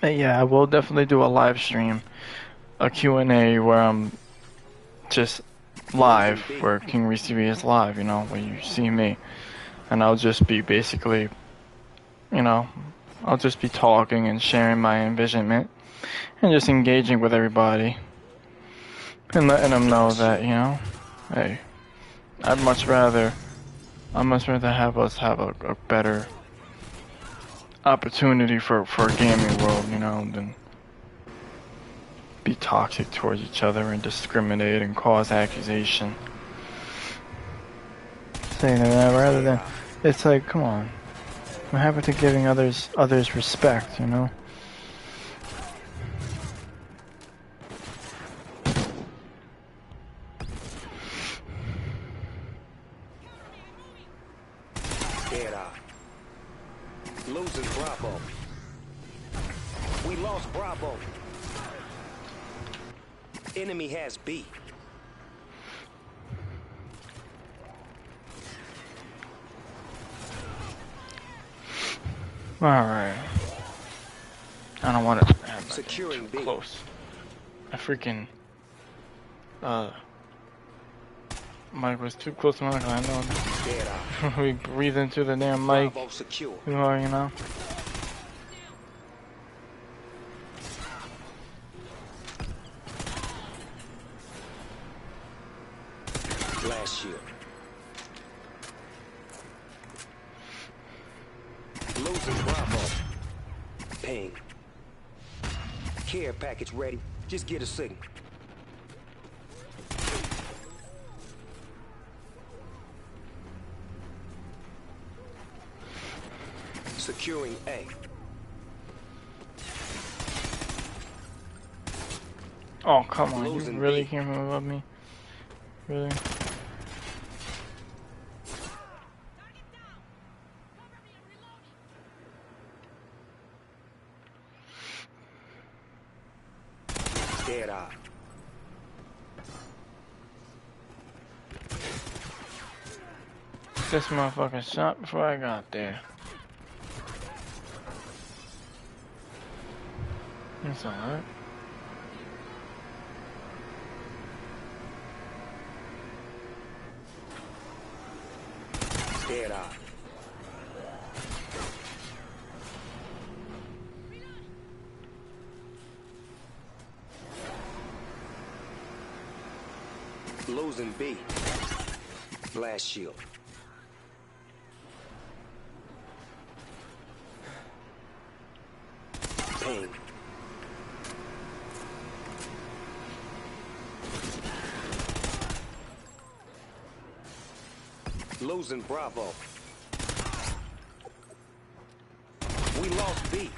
But yeah, I will definitely do a live stream, a Q&A where I'm just live, where King Reese TV is live, you know, where you see me. And I'll just be basically, you know, I'll just be talking and sharing my envisionment and just engaging with everybody and letting them know that, you know, hey, I'd much rather have us have a better opportunity for a gaming world, you know, than be toxic towards each other and discriminate and cause accusation. Saying that rather than, it's like, come on, what happened to giving others respect, you know? Dead eye. Losing Bravo. We lost Bravo. Enemy has B. Alright. I don't want to have my Securing too B. close. I freaking mic was too close to my mic. I know. Dead eye. We breathe into the damn mic. Bravo secure. You know. Last shield. Losing Bravo. Ping. Care package ready. Just get a signal. Securing A. Oh, come on. Losing You really B. can't move up me? Really? Dead eye. This motherfucker shot before I got there. That's alright. Dead eye. Losing B. Blast shield. Ping. Losing Bravo. lost B.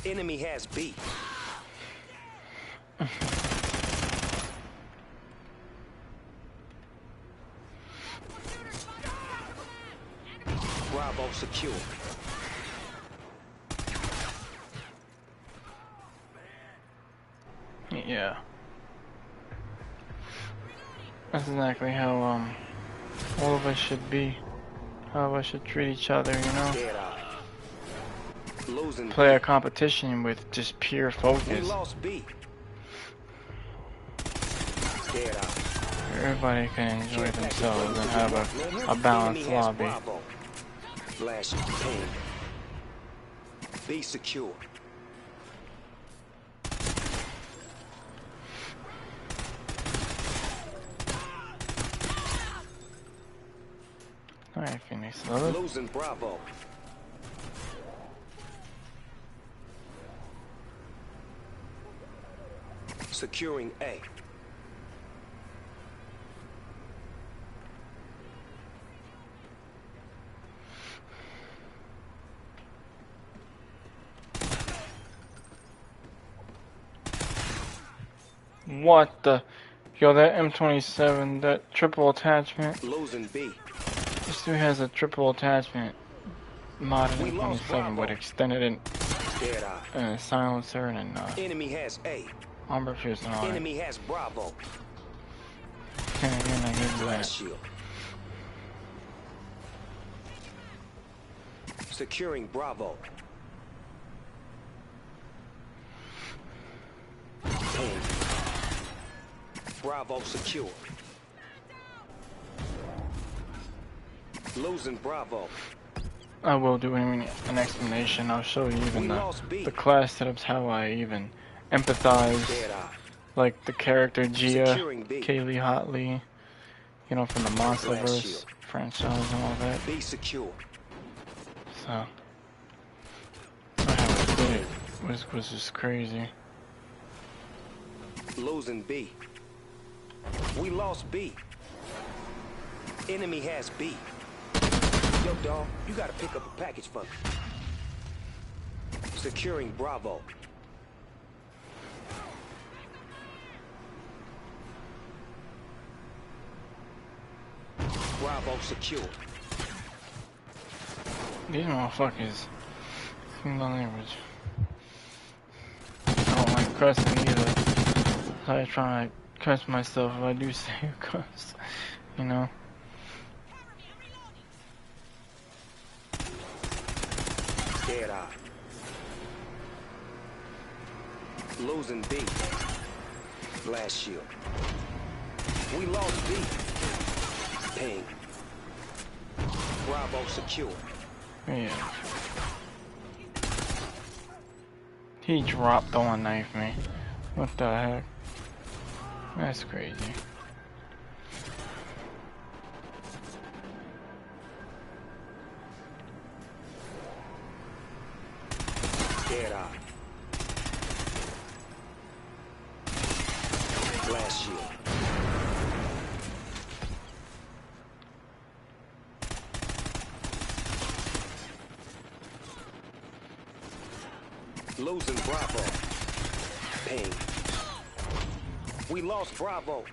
Enemy has B. Bravo secure. Yeah. That's exactly how all of us should be. How us should treat each other, you know? Play a competition with just pure focus. We lost B. Everybody can enjoy themselves and have a balanced lobby. Flash pain. Be secure. Alright, Phoenix. Losing Bravo. Securing A. What the? Yo, that M27, that triple attachment. Losing B. This dude has a triple attachment modded M27 with extended silencer and enemy has A. armor piercing on Enemy has Bravo. Can't again, I give you that. Shield. Securing Bravo. Pain. Bravo secure. Losing Bravo. I will do an explanation. I'll show you even the class setups, how I even empathize, like the character Gia, Kaylee Hotley, you know, from the Monsterverse franchise and all that. Be secure. So, how I did it was just crazy. Losing B. We lost B. Enemy has B. Yo, dog, you gotta pick up a package for me. Securing Bravo. Bravo secure. These motherfuckers, excuse my language. I don't like cussing either. So I try to cuss myself if I do say a cuss, you know. Dead eye. Losing B. Blast shield. We lost B. Ping. Bravo secure. Yeah. He dropped on knife me. What the heck? That's crazy. Dead eye. Blast shield. Losing Bravo. Ping. We lost Bravo.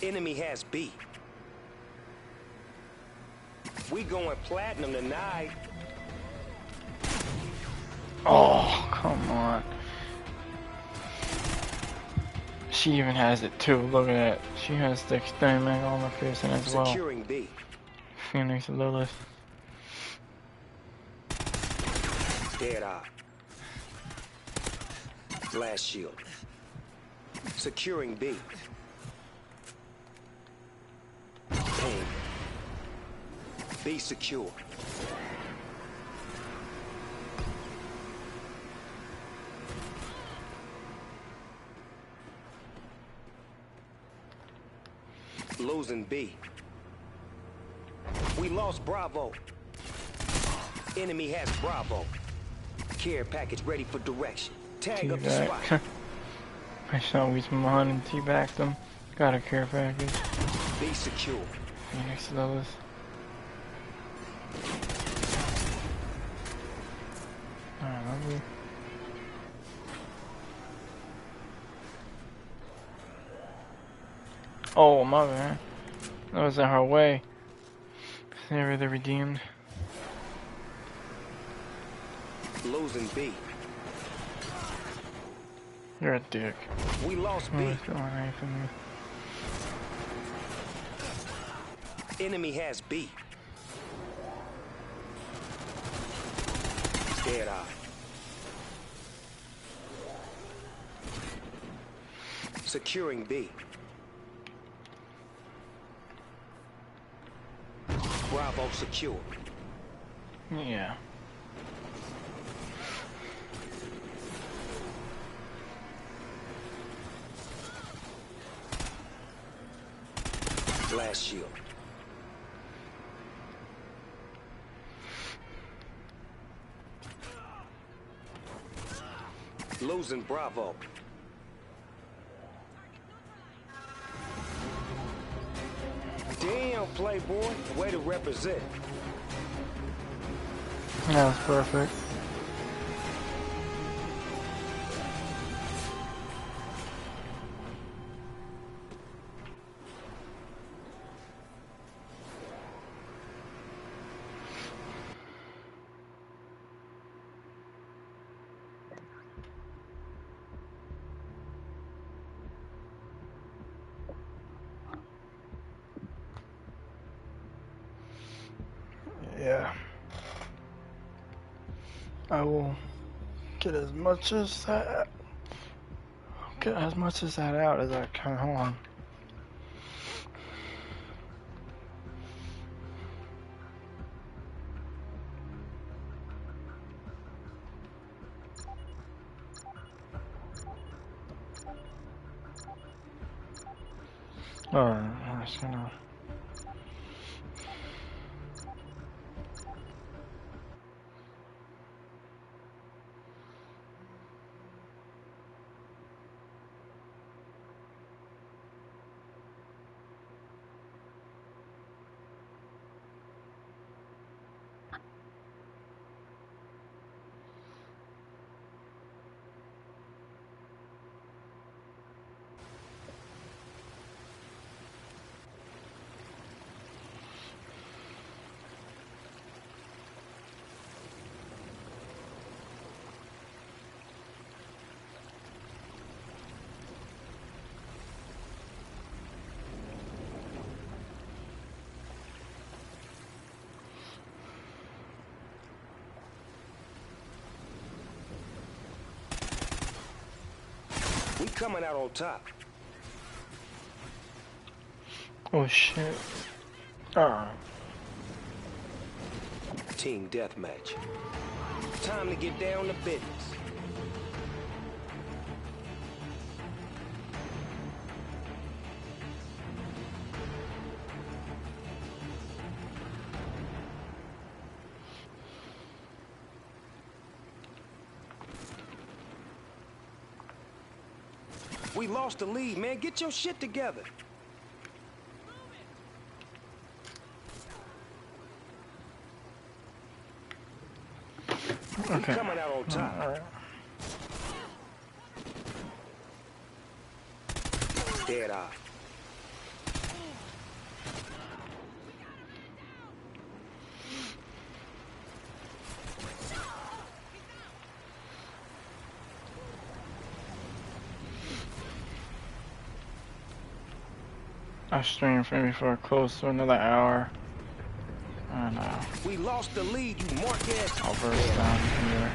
Enemy has B. We going platinum tonight. Oh, come on. She even has it too. Look at that. She has the extended mag armor piercing as well. Securing B. Phoenix Lilith. Dead eye. Blast shield. Securing B. Pain. B secure. Losing B. We lost Bravo. Enemy has Bravo. Care package ready for direction. Tag up the spot. I saw we from behind and teabagged them. Got a care package. Be secure. Phoenix Lilith. me. Oh, my bad. That was in her way. Never the redeemed. Losing B. You're a dick. We lost B. Enemy has B. Dead eye. Securing B. Bravo secure. Yeah. Blast shield. Losing Bravo. Damn, Playboy. Way to represent. That was perfect. Yeah. I will get as much as that out as I can. Hold on. Alright, I'm just gonna. We coming out on top. Oh shit. Alright. Team Deathmatch. Time to get down to business. We lost the lead, man. Get your shit together. Okay. We coming out on top. Alright. Dead eye. I streamed maybe for close to another hour. And we lost the lead, you mark ass. I'll burst down here.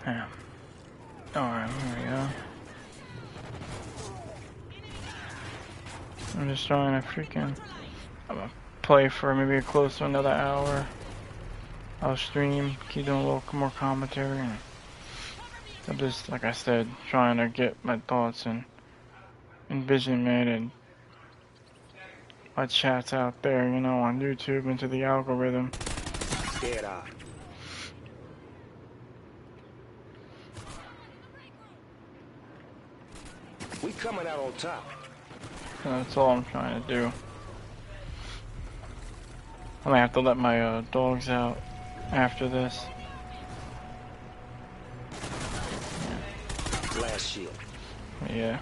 Yeah. Alright, here we go. I'm just trying to freaking. I'm gonna play for maybe close to another hour. I'll stream, keep doing a little more commentary, and I'm just, like I said, trying to get my thoughts and envisionment and my chats out there, you know, on YouTube into the algorithm. Dead eye. We coming out on top. So that's all I'm trying to do. I might have to let my dogs out after this. Glass shield. Yeah.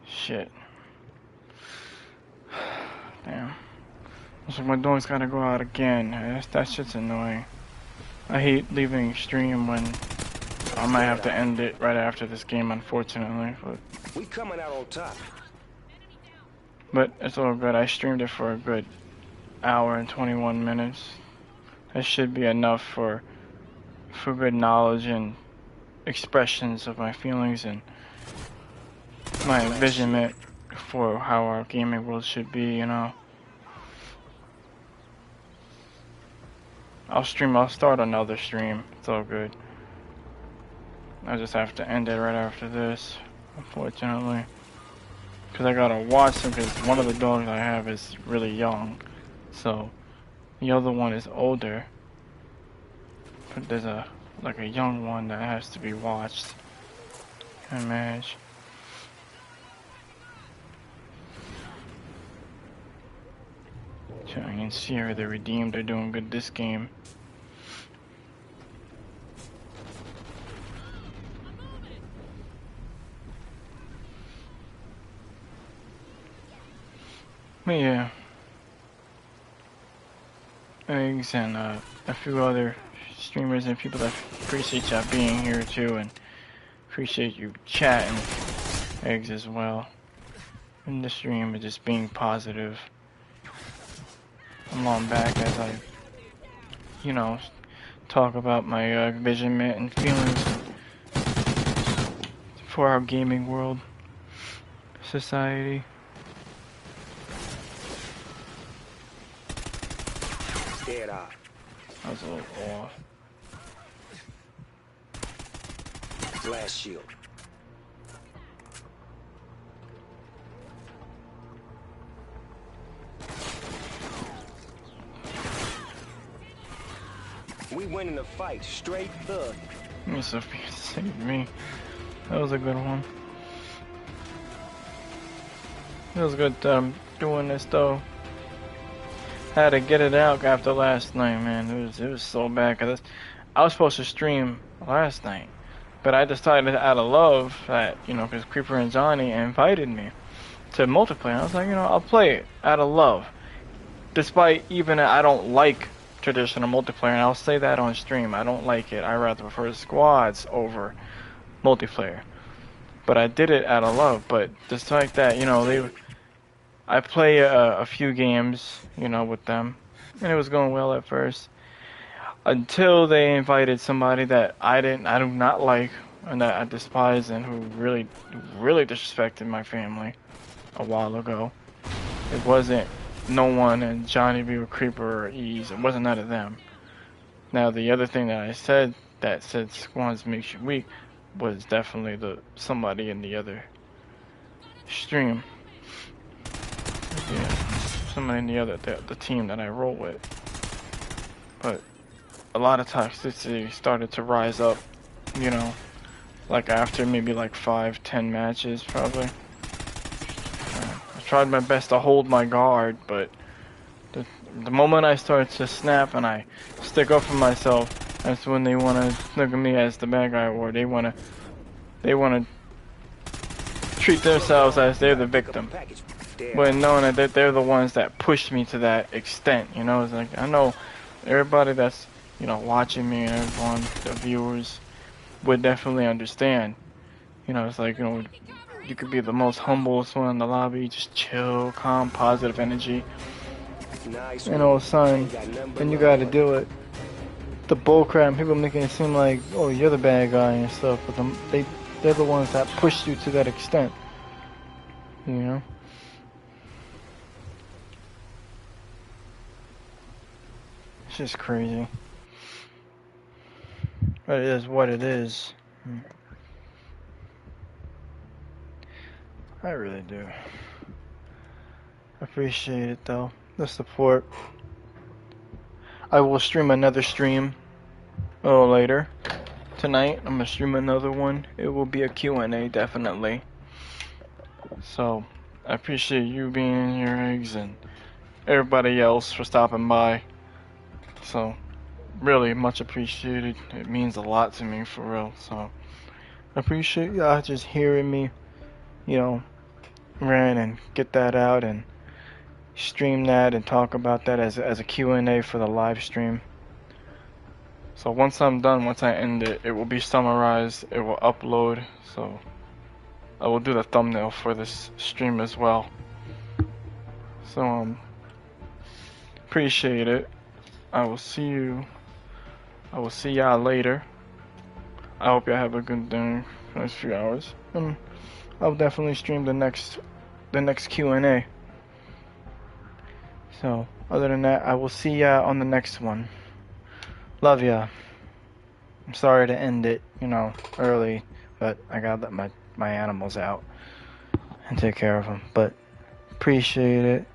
Shit. Damn. Looks like my dog's gotta go out again. That shit's annoying. I hate leaving stream when I might have to end it right after this game, unfortunately. We coming out on top. But it's all good. I streamed it for a good hour and 21 minutes. That should be enough for good knowledge and expressions of my feelings and my envisionment for how our gaming world should be, you know. I'll start another stream. It's all good. I just have to end it right after this, unfortunately. Because I gotta watch them, because one of the dogs I have is really young. So, the other one is older. But there's a young one that has to be watched and managed. Johnny and Sierra, the Redeemed, are doing good this game. But yeah. Eggs and a few other streamers and people that appreciate y'all being here too, and appreciate you chatting. Eggs as well. In the stream and just being positive. I'm on back as I, you know, talk about my envisionment and feelings for our gaming world, society. Dead eye. I was a little off. Glass shield. We winning the fight, straight thug. Sophia saved me. That was a good one. It was good doing this though. Had to get it out after last night, man. It was so bad because I was supposed to stream last night, but I decided out of love that, you know, because Creeper and Johnny invited me to multiplayer. I was like, you know, I'll play it out of love, despite even I don't like traditional multiplayer, and I'll say that on stream. I don't like it. I rather prefer squads over multiplayer. But I did it out of love. But despite that, you know, I play a few games, you know, with them, and it was going well at first, until they invited somebody that I do not like, and that I despise, and who really disrespected my family a while ago. It wasn't no one and Johnny B with Creeper or Ease. It wasn't none of them. Now the other thing that I said that said squads makes you weak was definitely somebody in the other stream. Yeah, somebody in the team that I roll with. But a lot of toxicity started to rise up, you know, like after maybe like 5-10 matches probably. I tried my best to hold my guard, but the moment I start to snap and I stick up for myself, That's when they wanna look at me as the bad guy, or they wanna treat themselves as they're the victim. But knowing that they're the ones that pushed me to that extent, you know, it's like, I know everybody that's, you know, watching me and everyone, the viewers, would definitely understand. You know, it's like, you know, you could be the most humblest one in the lobby, just chill, calm, positive energy. And all of a sudden, then you gotta do it. The bullcrap, people making it seem like, oh, you're the bad guy and stuff, but they're the ones that pushed you to that extent. You know? It's just crazy. But it is what it is. I really do. Appreciate it though, the support. I will stream another stream a little later. Tonight, I'm gonna stream another one. It will be a Q&A, definitely. So, I appreciate you being in your eggs and everybody else for stopping by. So, really much appreciated. It means a lot to me, for real. So, I appreciate y'all just hearing me, you know, rant and get that out and stream that and talk about that as a Q&A for the live stream. So once I'm done, once I end it, it will be summarized, it will upload, so I will do the thumbnail for this stream as well. So appreciate it. I will see y'all later. I hope y'all have a good day for the next few hours. And I'll definitely stream the next Q&A. So other than that, I will see y'all on the next one. Love ya. I'm sorry to end it, you know, early, but I gotta let my animals out and take care of them. But appreciate it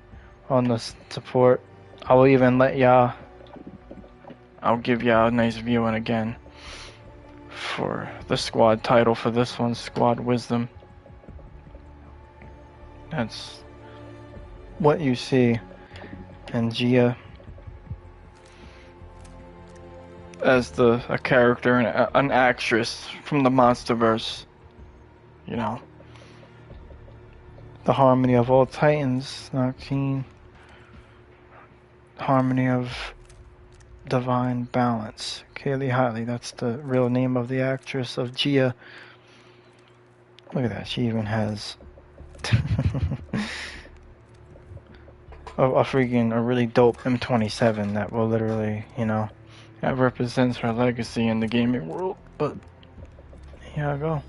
on the support. I will even I'll give y'all a nice viewing again for the squad title for this one, Squad Wisdom. That's what you see. And Gia as a character and an actress from the Monsterverse, you know. The harmony of all titans, Noctine. Harmony of divine balance. Kaylee Highly, that's the real name of the actress of Gia. Look at that, she even has a really dope M27 that will literally, you know, that represents her legacy in the gaming world. But here I go.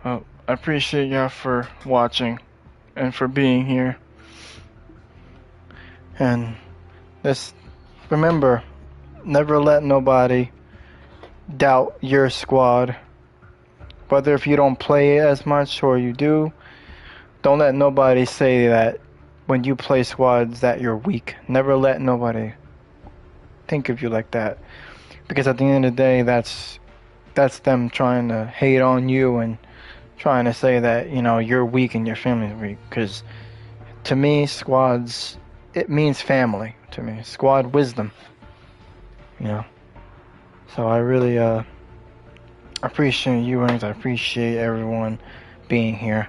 Well, I appreciate y'all for watching and for being here. And remember, never let nobody doubt your squad. Whether if you don't play as much or you do, don't let nobody say that when you play squads that you're weak. Never let nobody think of you like that. Because at the end of the day, that's them trying to hate on you and trying to say that, you know, you're weak and your family's weak. Because to me, squads, it means family to me. Squad wisdom, you know. So I really appreciate you, and I appreciate everyone being here.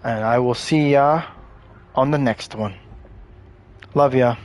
And I will see ya on the next one. Love ya.